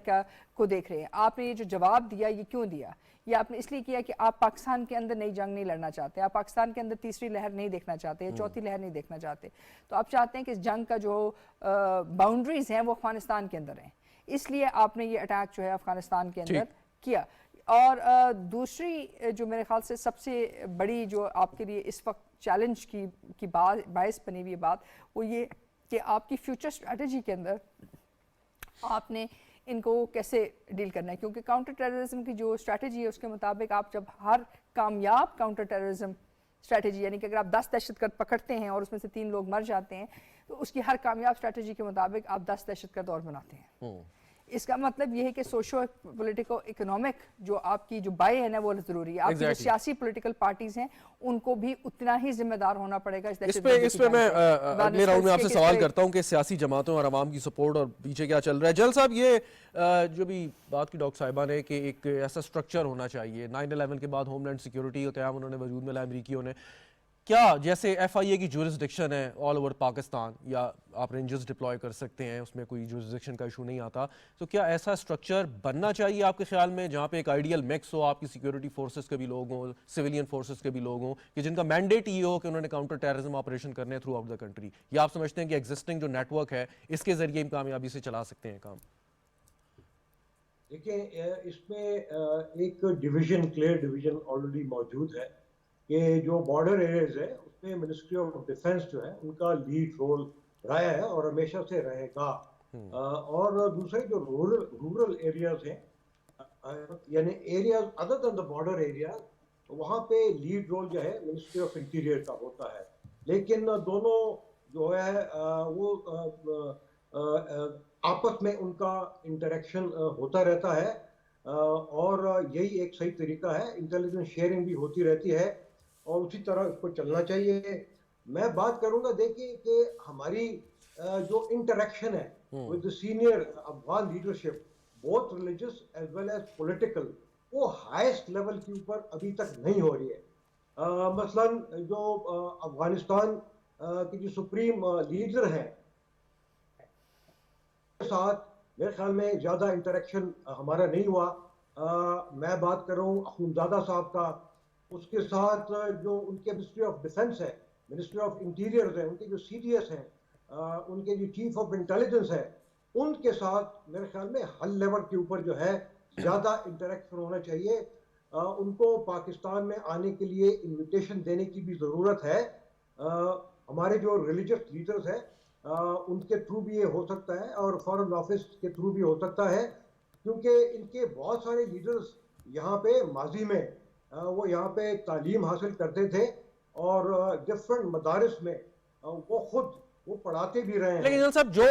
A: کو دیکھ رہے ہیں. آپ نے یہ جو جواب دیا یہ کیوں دیا؟ یہ آپ نے اس لیے کیا کہ آپ پاکستان کے اندر نئی جنگ نہیں لڑنا چاہتے, آپ پاکستان کے اندر تیسری لہر نہیں دیکھنا چاہتے یا چوتھی لہر نہیں دیکھنا چاہتے. تو آپ چاہتے ہیں کہ اس جنگ کا جو باؤنڈریز ہیں وہ افغانستان کے اندر ہیں, اس لیے آپ نے یہ اٹیک جو ہے افغانستان کے اندر کیا. اور دوسری جو میرے خیال سے سب سے بڑی جو آپ کے لیے اس وقت چیلنج کی باعث بنی ہوئی بات وہ یہ کہ آپ کی فیوچر اسٹریٹجی کے اندر آپ نے ان کو کیسے ڈیل کرنا ہے، کیونکہ کاؤنٹر ٹیررزم کی جو اسٹریٹجی ہے اس کے مطابق آپ جب ہر کامیاب کاؤنٹر ٹیررزم اسٹریٹجی، یعنی کہ اگر آپ 10 دہشت گرد پکڑتے ہیں اور اس میں سے 3 لوگ مر جاتے ہیں تو اس کی ہر کامیاب اسٹریٹجی کے مطابق آپ 10 دہشت گرد اور بناتے ہیں. اس کا مطلب یہ ہے کہ سوشو پولیٹیکو اکنامک جو آپ کی جو بائی ہے نا وہ ضروری ہے. آپ کی جو سیاسی پولیٹیکل پارٹیز ہیں ان کو بھی اتنا ہی ذمہ دار ہونا پڑے گا.
B: اس پہ میں اگلے راؤنڈ میں آپ سے سوال کرتا ہوں کہ سیاسی جماعتوں اور عوام کی سپورٹ اور پیچھے کیا چل رہا ہے. جل صاحب، یہ جو بھی بات کی ڈاکٹر صاحبہ نے کہ ایک ایسا سٹرکچر ہونا چاہیے، 9/11 کے بعد ہوم لینڈ سیکیورٹی کا قیام انہوں نے وجود میں لایا امریکیوں نے، کیا جیسے ایف آئی اے کی جورسڈکشن ہے آل اوور پاکستان، یا آپ رینجرز ڈپلوائے کر سکتے ہیں، اس میں کوئی جورسڈکشن کا ایشو نہیں آتا، تو کیا ایسا سٹرکچر بننا چاہیے آپ کے خیال میں جہاں پہ ایک آئیڈیل مکس ہو، آپ کی سیکیورٹی فورسز کے بھی لوگ ہوں، سویلین فورسز کے بھی لوگ ہوں، کہ جن کا مینڈیٹ یہ ہو کہ انہوں نے کاؤنٹر ٹیررزم آپریشن کرنے ہیں تھرو آؤٹ دا کنٹری؟ یا آپ سمجھتے ہیں کہ ایگزسٹنگ جو نیٹ ورک ہے اس کے ذریعے ہم کامیابی سے چلا سکتے ہیں کام؟
C: دیکھیں، اس میں ایک ڈویژن، کلیئر ڈویژن آلریڈی موجود ہے کہ جو بارڈر ایریاز ہے اس میں منسٹری آف ڈیفنس جو ہے ان کا لیڈ رول رہا ہے اور ہمیشہ سے رہے گا. اور دوسرے جو رورل ایریاز ہیں، یعنی areas other than the border areas, وہاں پہ لیڈ رول جو ہے منسٹری آف انٹیریئر کا ہوتا ہے. لیکن دونوں جو ہے وہ آپس میں ان کا انٹریکشن ہوتا رہتا ہے اور یہی ایک صحیح طریقہ ہے. انٹیلیجنس شیئرنگ بھی ہوتی رہتی ہے اور اسی طرح اس کو چلنا چاہیے. میں بات کروں گا، دیکھیے کہ ہماری جو انٹریکشن ہے with the senior Afghan leadership, both religious as well as political, وہ ہائیسٹ لیول کے اوپر ابھی تک نہیں ہو رہی ہے. مثلاً جو افغانستان کی جو سپریم لیڈر ہیں ساتھ میرے خیال میں زیادہ انٹریکشن ہمارا نہیں ہوا. میں بات کر رہا ہوں اخونزادہ صاحب کا، اس کے ساتھ جو ان کے منسٹری آف ڈیفنس ہے، منسٹری آف انٹیریئر ہے، ان کے جو سی ڈی ایس ہیں، ان کے جو چیف آف انٹیلیجنس ہے، ان کے ساتھ میرے خیال میں ہر لیول کے اوپر جو ہے زیادہ انٹریکشن ہونا چاہیے. ان کو پاکستان میں آنے کے لیے انویٹیشن دینے کی بھی ضرورت ہے. ہمارے جو ریلیجس لیڈرز ہیں ان کے تھرو بھی یہ ہو سکتا ہے اور فارن آفس کے تھرو بھی ہو سکتا ہے، کیونکہ ان کے بہت سارے لیڈرز یہاں پہ ماضی میں وہ یہاں پہ تعلیم حاصل کرتے تھے اور ڈفرنٹ مدارس میں وہ خود وہ پڑھاتے بھی رہے ہیں.
B: لیکن جنرل صاحب، جو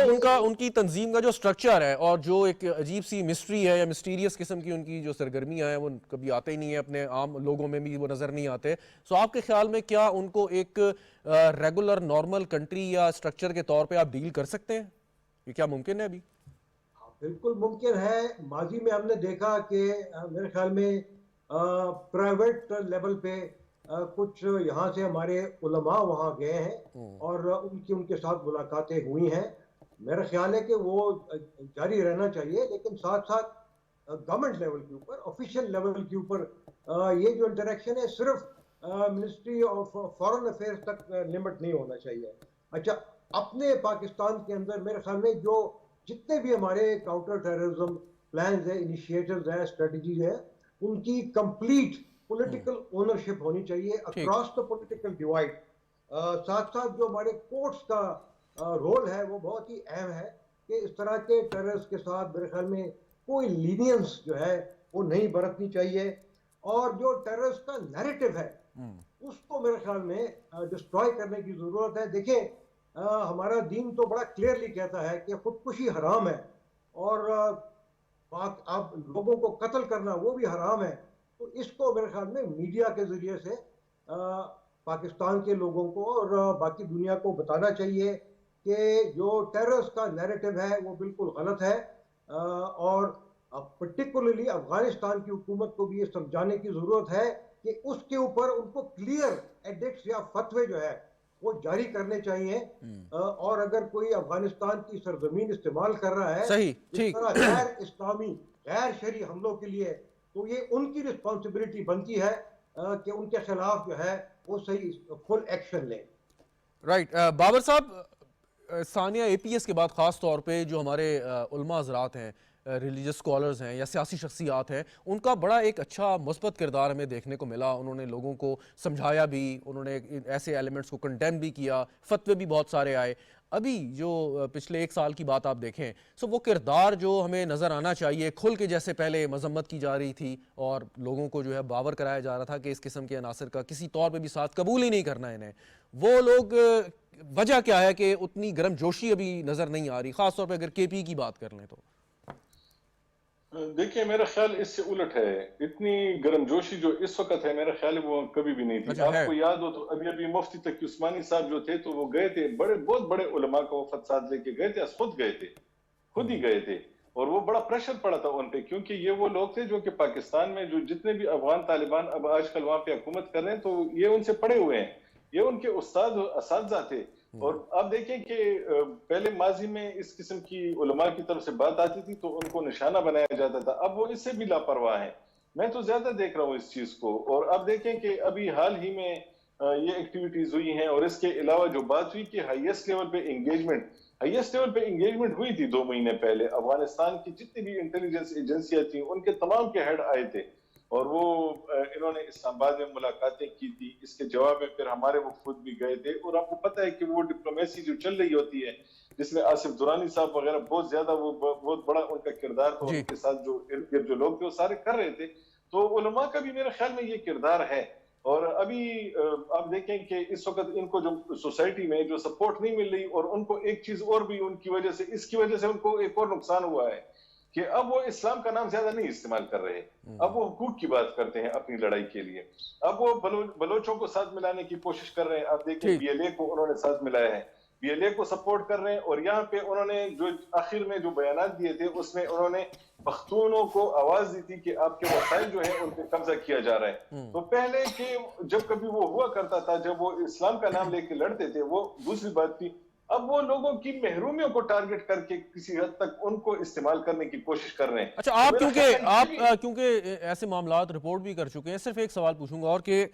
B: ان کی تنظیم کا جو سٹرکچر ہے اور جو ایک عجیب سی مسٹری ہے یا مسٹیریس قسم کی ان کی جو سرگرمیاں ہیں، وہ کبھی آتے ہی نہیں ہیں، اپنے عام لوگوں میں بھی وہ نظر نہیں آتے. سو آپ کے خیال میں کیا ان کو ایک ریگولر نارمل کنٹری یا سٹرکچر کے طور پہ آپ ڈیل کر سکتے ہیں؟ یہ کیا ممکن ہے ابھی؟
C: بالکل ممکن ہے. ماضی میں ہم نے دیکھا کہ میرے خیال میں پرائیویٹ لیول پہ کچھ یہاں سے ہمارے علماء وہاں گئے ہیں اور ان کے ساتھ ملاقاتیں ہوئی ہیں. میرا خیال ہے کہ وہ جاری رہنا چاہیے، لیکن ساتھ ساتھ گورنمنٹ لیول کے اوپر، آفیشیل لیول کے اوپر یہ جو انٹریکشن ہے صرف منسٹری آف فارن افیئرس تک لمٹ نہیں ہونا چاہیے. اچھا، اپنے پاکستان کے اندر میرے خیال میں جو جتنے بھی ہمارے کاؤنٹر ٹیررزم پلانز ہیں، انیشیٹوز ہیں، اسٹریٹجیز ہیں، ان کی کمپلیٹ پولیٹیکل اونرشپ ہونی چاہیے اکراس دا پولیٹیکل ڈیوائڈ. ساتھ ساتھ جو ہمارے کورٹس کا رول ہے وہ بہت ہی اہم ہے کہ اس طرح کے ٹیررز کے ساتھ میرے خیال میں کوئی لینینس جو ہے وہ نہیں برتنی چاہیے. اور جو ٹیررز کا نیریٹو ہے اس کو میرے خیال میں ڈسٹروائے کرنے کی ضرورت ہے. دیکھیں، ہمارا دین تو بڑا کلیئرلی کہتا ہے کہ خودکشی حرام ہے اور اب لوگوں کو قتل کرنا وہ بھی حرام ہے. تو اس کو میرے خیال میں میڈیا کے ذریعے سے پاکستان کے لوگوں کو اور باقی دنیا کو بتانا چاہیے کہ جو ٹیررز کا نیریٹو ہے وہ بالکل غلط ہے. اور پرٹیکولرلی افغانستان کی حکومت کو بھی یہ سمجھانے کی ضرورت ہے کہ اس کے اوپر ان کو کلیئر ایڈکٹس یا فتوے جو ہے وہ جاری کرنے چاہیے. اور اگر کوئی افغانستان کی سرزمین استعمال کر رہا ہے اس طرح غیر اسلامی غیر شرعی حملوں کے لیے، تو یہ ان کی رسپانسبلٹی بنتی ہے کہ ان کے خلاف جو ہے وہ صحیح فل ایکشن لیں.
B: رائٹ. بابر صاحب، ثانیہ اے پی ایس کے بعد خاص طور پہ جو ہمارے علماء حضرات ہیں ریلیجس اسکالرز ہیں یا سیاسی شخصیات ہیں، ان کا بڑا ایک اچھا مثبت کردار ہمیں دیکھنے کو ملا. انہوں نے لوگوں کو سمجھایا بھی، انہوں نے ایسے ایلیمنٹس کو کنڈیم بھی کیا، فتوے بھی بہت سارے آئے. ابھی جو پچھلے 1 سال کی بات آپ دیکھیں، سو وہ کردار جو ہمیں نظر آنا چاہیے کھل کے، جیسے پہلے مذمت کی جا رہی تھی اور لوگوں کو جو ہے باور کرایا جا رہا تھا کہ اس قسم کے عناصر کا کسی طور پہ بھی ساتھ قبول ہی نہیں کرنا انہیں، وہ لوگ وجہ کیا ہے کہ اتنی گرم جوشی ابھی نظر نہیں آ رہی، خاص طور پہ اگر کے پی کی بات کر لیں تو؟
D: دیکھیں میرا خیال اس سے الٹ ہے. اتنی گرم جوشی جو اس وقت ہے میرا خیال وہ کبھی بھی نہیں تھی.
B: اچھا ہے.
D: آپ کو یاد ہو تو ابھی مفتی تقی عثمانی صاحب جو تھے تو وہ گئے تھے، بہت بڑے علماء کا وفد ساتھ لے کے گئے تھے، خود ہی گئے تھے. اور وہ بڑا پریشر پڑا تھا ان پہ، کیونکہ یہ وہ لوگ تھے جو کہ پاکستان میں جو جتنے بھی افغان طالبان اب آج کل وہاں پہ حکومت کر رہے ہیں تو یہ ان سے پڑے ہوئے ہیں، یہ ان کے استاد اساتذہ تھے. اور آپ دیکھیں کہ پہلے ماضی میں اس قسم کی علماء کی طرف سے بات آتی تھی تو ان کو نشانہ بنایا جاتا تھا، اب وہ اس سے بھی لاپرواہ ہیں. میں تو زیادہ دیکھ رہا ہوں اس چیز کو. اور اب دیکھیں کہ ابھی حال ہی میں یہ ایکٹیویٹیز ہوئی ہیں، اور اس کے علاوہ جو بات ہوئی کہ ہائیسٹ لیول پہ انگیجمنٹ ہوئی تھی 2 مہینے پہلے. افغانستان کی جتنی بھی انٹیلیجنس ایجنسیاں تھیں ان کے تمام کے ہیڈ آئے تھے اور وہ انہوں نے اسلام آباد میں ملاقاتیں کی تھی. اس کے جواب میں پھر ہمارے وفود بھی گئے تھے. اور آپ کو پتہ ہے کہ وہ ڈپلومیسی جو چل رہی ہوتی ہے جس میں آصف درانی صاحب وغیرہ بہت زیادہ وہ بہت بڑا ان کا کردار تھا، ان کے ساتھ جو ارد گرد جو لوگ تھے وہ سارے کر رہے تھے. تو علماء کا بھی میرے خیال میں یہ کردار ہے. اور ابھی آپ دیکھیں کہ اس وقت ان کو جو سوسائٹی میں جو سپورٹ نہیں مل رہی، اور ان کو ایک چیز اور بھی ان کی وجہ سے، اس کی وجہ سے ان کو ایک اور نقصان ہوا ہے کہ اب وہ اسلام کا نام زیادہ نہیں استعمال کر رہے، اب وہ حقوق کی بات کرتے ہیں اپنی لڑائی کے لیے. اب وہ بلوچوں کو ساتھ ملانے کی کوشش کر رہے ہیں. آپ دیکھیں بی ایل اے کو انہوں نے ساتھ ملایا ہے، بی ایل اے کو سپورٹ کر رہے ہیں. اور یہاں پہ انہوں نے جو آخر میں جو بیانات دیے تھے اس میں انہوں نے پختونوں کو آواز دی تھی کہ آپ کے وسائل جو ہیں ان پہ قبضہ کیا جا رہا ہے. تو پہلے کہ جب کبھی وہ ہوا کرتا تھا جب وہ اسلام کا نام لے کے لڑتے تھے وہ دوسری بات تھی، اب وہ لوگوں کی محرومیوں کو ٹارگٹ کر کے کسی حد تک ان کو استعمال کرنے کی کوشش کر رہے ہیں.
B: اچھا آپ کیونکہ ایسے معاملات رپورٹ بھی کر چکے ہیں، صرف ایک سوال پوچھوں گا اور کہ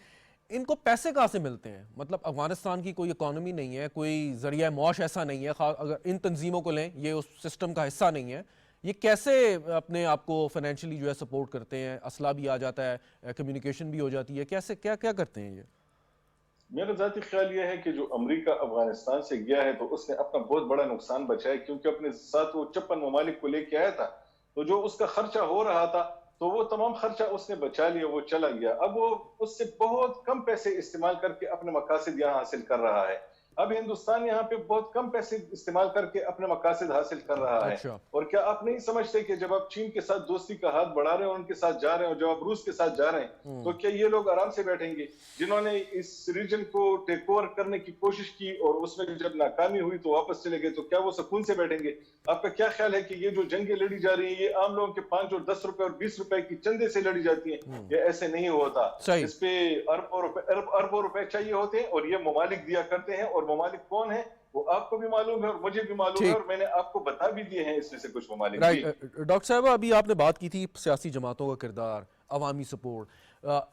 B: ان کو پیسے کہاں سے ملتے ہیں؟ مطلب افغانستان کی کوئی اکانومی نہیں ہے، کوئی ذریعہ معاش ایسا نہیں ہے، اگر ان تنظیموں کو لیں یہ اس سسٹم کا حصہ نہیں ہے، یہ کیسے اپنے آپ کو فائنینشلی جو ہے سپورٹ کرتے ہیں؟ اسلحہ بھی آ جاتا ہے، کمیونیکیشن بھی ہو جاتی ہے، کیسے کیا کرتے ہیں یہ؟
D: میرا ذاتی خیال یہ ہے کہ جو امریکہ افغانستان سے گیا ہے تو اس نے اپنا بہت بڑا نقصان بچایا، کیونکہ اپنے ساتھ وہ 56 ممالک کو لے کے آیا تھا تو جو اس کا خرچہ ہو رہا تھا تو وہ تمام خرچہ اس نے بچا لیا، وہ چلا گیا. اب وہ اس سے بہت کم پیسے استعمال کر کے اپنے مقاصد یہاں حاصل کر رہا ہے. اب ہندوستان یہاں پہ بہت کم پیسے استعمال کر کے اپنے مقاصد حاصل کر رہا ہے. اور کیا آپ نہیں سمجھتے کہ جب آپ چین کے ساتھ دوستی کا ہاتھ بڑھا رہے ہیں، ان کے ساتھ جا رہے ہیں، اور جب آپ روس کے ساتھ جا رہے ہیں تو کیا یہ لوگ آرام سے بیٹھیں گے؟ جنہوں نے اس ریجن کو ٹیک اوور کرنے کی کوشش کی اور اس میں جب ناکامی ہوئی تو واپس چلے گئے، تو کیا وہ سکون سے بیٹھیں گے؟ آپ کا کیا خیال ہے کہ یہ جو جنگیں لڑی جا رہی ہیں یہ عام لوگوں کے 5 اور 10 روپے اور 20 روپے کی چندے سے لڑی جاتی ہیں؟ یہ ایسے نہیں ہوتا. اس پہ اربوں روپے چاہیے ہوتے ہیں اور یہ ممالک دیا کرتے ہیں. اور ممالک کون ہیں وہ آپ کو بھی معلوم ہے اور مجھے بھی معلوم ہے، اور میں نے آپ کو بتا بھی دیے ہیں اس میں سے کچھ ممالک.
B: ڈاکٹر صاحب ابھی آپ نے بات کی تھی سیاسی جماعتوں کا کردار، عوامی سپورٹ.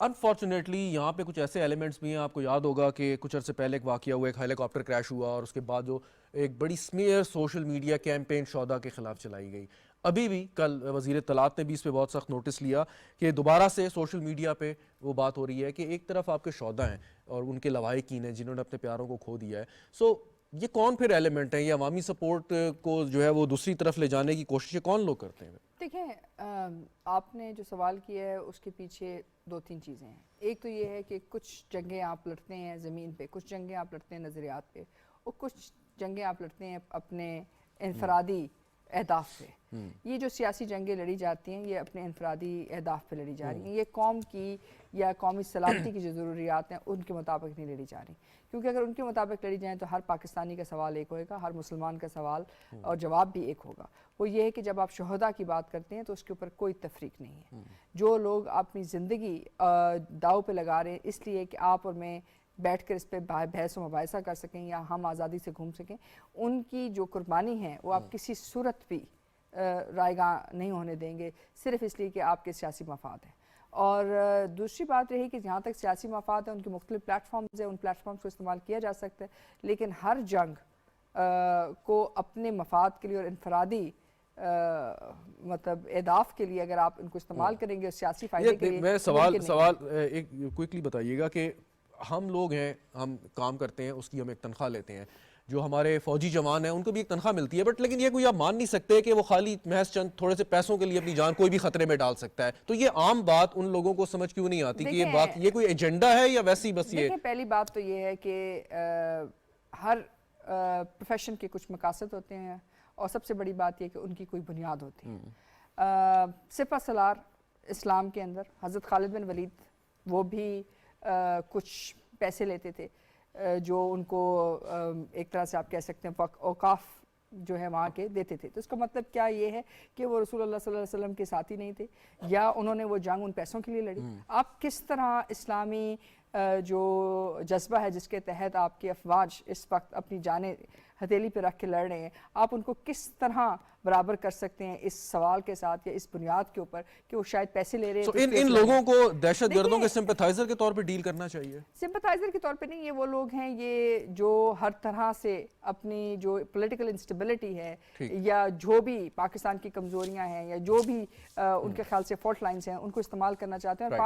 B: انفارچونیٹلی یہاں پہ کچھ ایسے ایلیمنٹس بھی ہیں، آپ کو یاد ہوگا کہ کچھ عرصے پہلے ایک واقعہ ہوا، ایک ہیلی کاپٹر کریش ہوا اور اس کے بعد جو ایک بڑی سمیئر سوشل میڈیا کیمپین شہداء کے خلاف چلائی گئی. ابھی بھی کل وزیر اطلاعات نے بھی اس پہ بہت سخت نوٹس لیا کہ دوبارہ سے سوشل میڈیا پہ وہ بات ہو رہی ہے کہ ایک طرف آپ کے شہداء ہیں اور ان کے لواحقین ہیں جنہوں نے اپنے پیاروں کو کھو دیا ہے. سو یہ کون پھر ایلیمنٹ ہیں؟ یہ عوامی سپورٹ کو جو ہے وہ دوسری طرف لے جانے کی کوششیں کون لوگ کرتے ہیں؟
A: دیکھیں آپ نے جو سوال کیا ہے اس کے پیچھے 2-3 چیزیں ہیں. ایک تو یہ ہے کہ کچھ جنگیں آپ لڑتے ہیں زمین پہ، کچھ جنگیں آپ لڑتے ہیں نظریات پہ، اور کچھ جنگیں آپ لڑتے ہیں اپنے انفرادی اہداف پہ. یہ جو سیاسی جنگیں لڑی جاتی ہیں یہ اپنے انفرادی اہداف پہ لڑی جا رہی ہیں. یہ قوم کی یا قومی سلامتی کی جو ضروریات ہیں ان کے مطابق نہیں لڑی جا رہی، کیونکہ اگر ان کے مطابق لڑی جائیں تو ہر پاکستانی کا سوال ایک ہوگا، ہر مسلمان کا سوال اور جواب بھی ایک ہوگا. وہ یہ ہے کہ جب آپ شہداء کی بات کرتے ہیں تو اس کے اوپر کوئی تفریق نہیں ہے. جو لوگ اپنی زندگی داؤ پہ لگا رہے ہیں اس لیے کہ آپ اور میں بیٹھ کر اس پہ بحث و مباحثہ کر سکیں یا ہم آزادی سے گھوم سکیں، ان کی جو قربانی ہے وہ آپ کسی صورت بھی رائیگاں نہیں ہونے دیں گے صرف اس لیے کہ آپ کے سیاسی مفاد ہیں. اور دوسری بات رہی کہ جہاں تک سیاسی مفاد ہیں ان کے مختلف پلیٹ فارمز ہیں، ان پلیٹ فارمز کو استعمال کیا جا سکتا ہے، لیکن ہر جنگ کو اپنے مفاد کے لیے اور انفرادی مطلب اہداف کے لیے اگر آپ ان کو استعمال کریں گے سیاسی فائدے کے لیے،
B: میں
A: ممکن
B: سوال
A: نہیں۔
B: ایک کوئکلی بتائیے گا کہ ہم لوگ ہیں، ہم کام کرتے ہیں، اس کی ہم ایک تنخواہ لیتے ہیں، جو ہمارے فوجی جوان ہیں ان کو بھی ایک تنخواہ ملتی ہے، بٹ لیکن یہ کوئی آپ مان نہیں سکتے کہ وہ خالی محض چند تھوڑے سے پیسوں کے لیے اپنی جان کوئی بھی خطرے میں ڈال سکتا ہے. تو یہ عام بات ان لوگوں کو سمجھ کیوں نہیں آتی کہ یہ بات، یہ کوئی ایجنڈا ہے یا ویسی بس یہ؟
A: دیکھیں پہلی بات تو یہ ہے کہ ہر پروفیشن کے کچھ مقاصد ہوتے ہیں، اور سب سے بڑی بات یہ کہ ان کی کوئی بنیاد ہوتی ہے. سپہ سالار اسلام کے اندر حضرت خالد بن ولید وہ بھی کچھ پیسے لیتے تھے جو ان کو ایک طرح سے آپ کہہ سکتے ہیں اوقاف جو ہے وہاں کے دیتے تھے. تو اس کا مطلب کیا یہ ہے کہ وہ رسول اللہ صلی اللہ علیہ وسلم کے ساتھی نہیں تھے، یا انہوں نے وہ جنگ ان پیسوں کے لیے لڑی؟ آپ کس طرح اسلامی جو جذبہ ہے جس کے تحت آپ کے افواج اس وقت اپنی جانیں ہتھیلی پہ رکھ کے لڑ رہے ہیں، آپ ان کو کس طرح برابر کر سکتے ہیں اس سوال کے ساتھ یا اس بنیاد کے اوپر کہ وہ شاید پیسے لے رہے ہیں؟
B: ان لوگوں کو دہشت گردوں کے سمپتھائزر کے طور پہ ڈیل کرنا چاہیے.
A: سمپتھائزر کے طور پہ نہیں، یہ وہ لوگ ہیں یہ جو ہر طرح سے اپنی جو پولیٹیکل انسٹیبلٹی ہے یا جو بھی پاکستان کی کمزوریاں ہیں یا جو بھی ان کے خیال سے فالٹ لائنز ہیں ان کو استعمال کرنا چاہتے ہیں. اور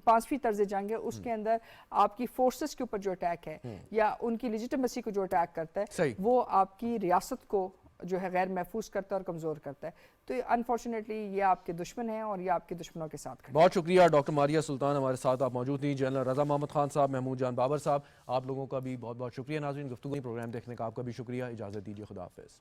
A: پانچویں طرز جنگ ہے اس کے اندر آپ کی فورسز کے اوپر جو اٹیک ہے یا ان کی لیجیٹمیسی کو جو اٹیک کرتا ہے وہ آپ کی ریاست کو جو ہے غیر محفوظ کرتا ہے اور کمزور کرتا ہے. تو انفارچونیٹلی یہ آپ کے دشمن ہیں اور یہ آپ کے دشمنوں کے ساتھ کھڑے.
B: بہت شکریہ ڈاکٹر ماریہ سلطان، ہمارے ساتھ آپ موجود تھیں. جنرل رضا محمد خان صاحب، محمود جان بابر صاحب، آپ لوگوں کا بھی بہت بہت شکریہ. ناظرین، گفتگو پروگرام دیکھنے کا آپ کا بھی شکریہ. اجازت دیجیے، خدا حافظ.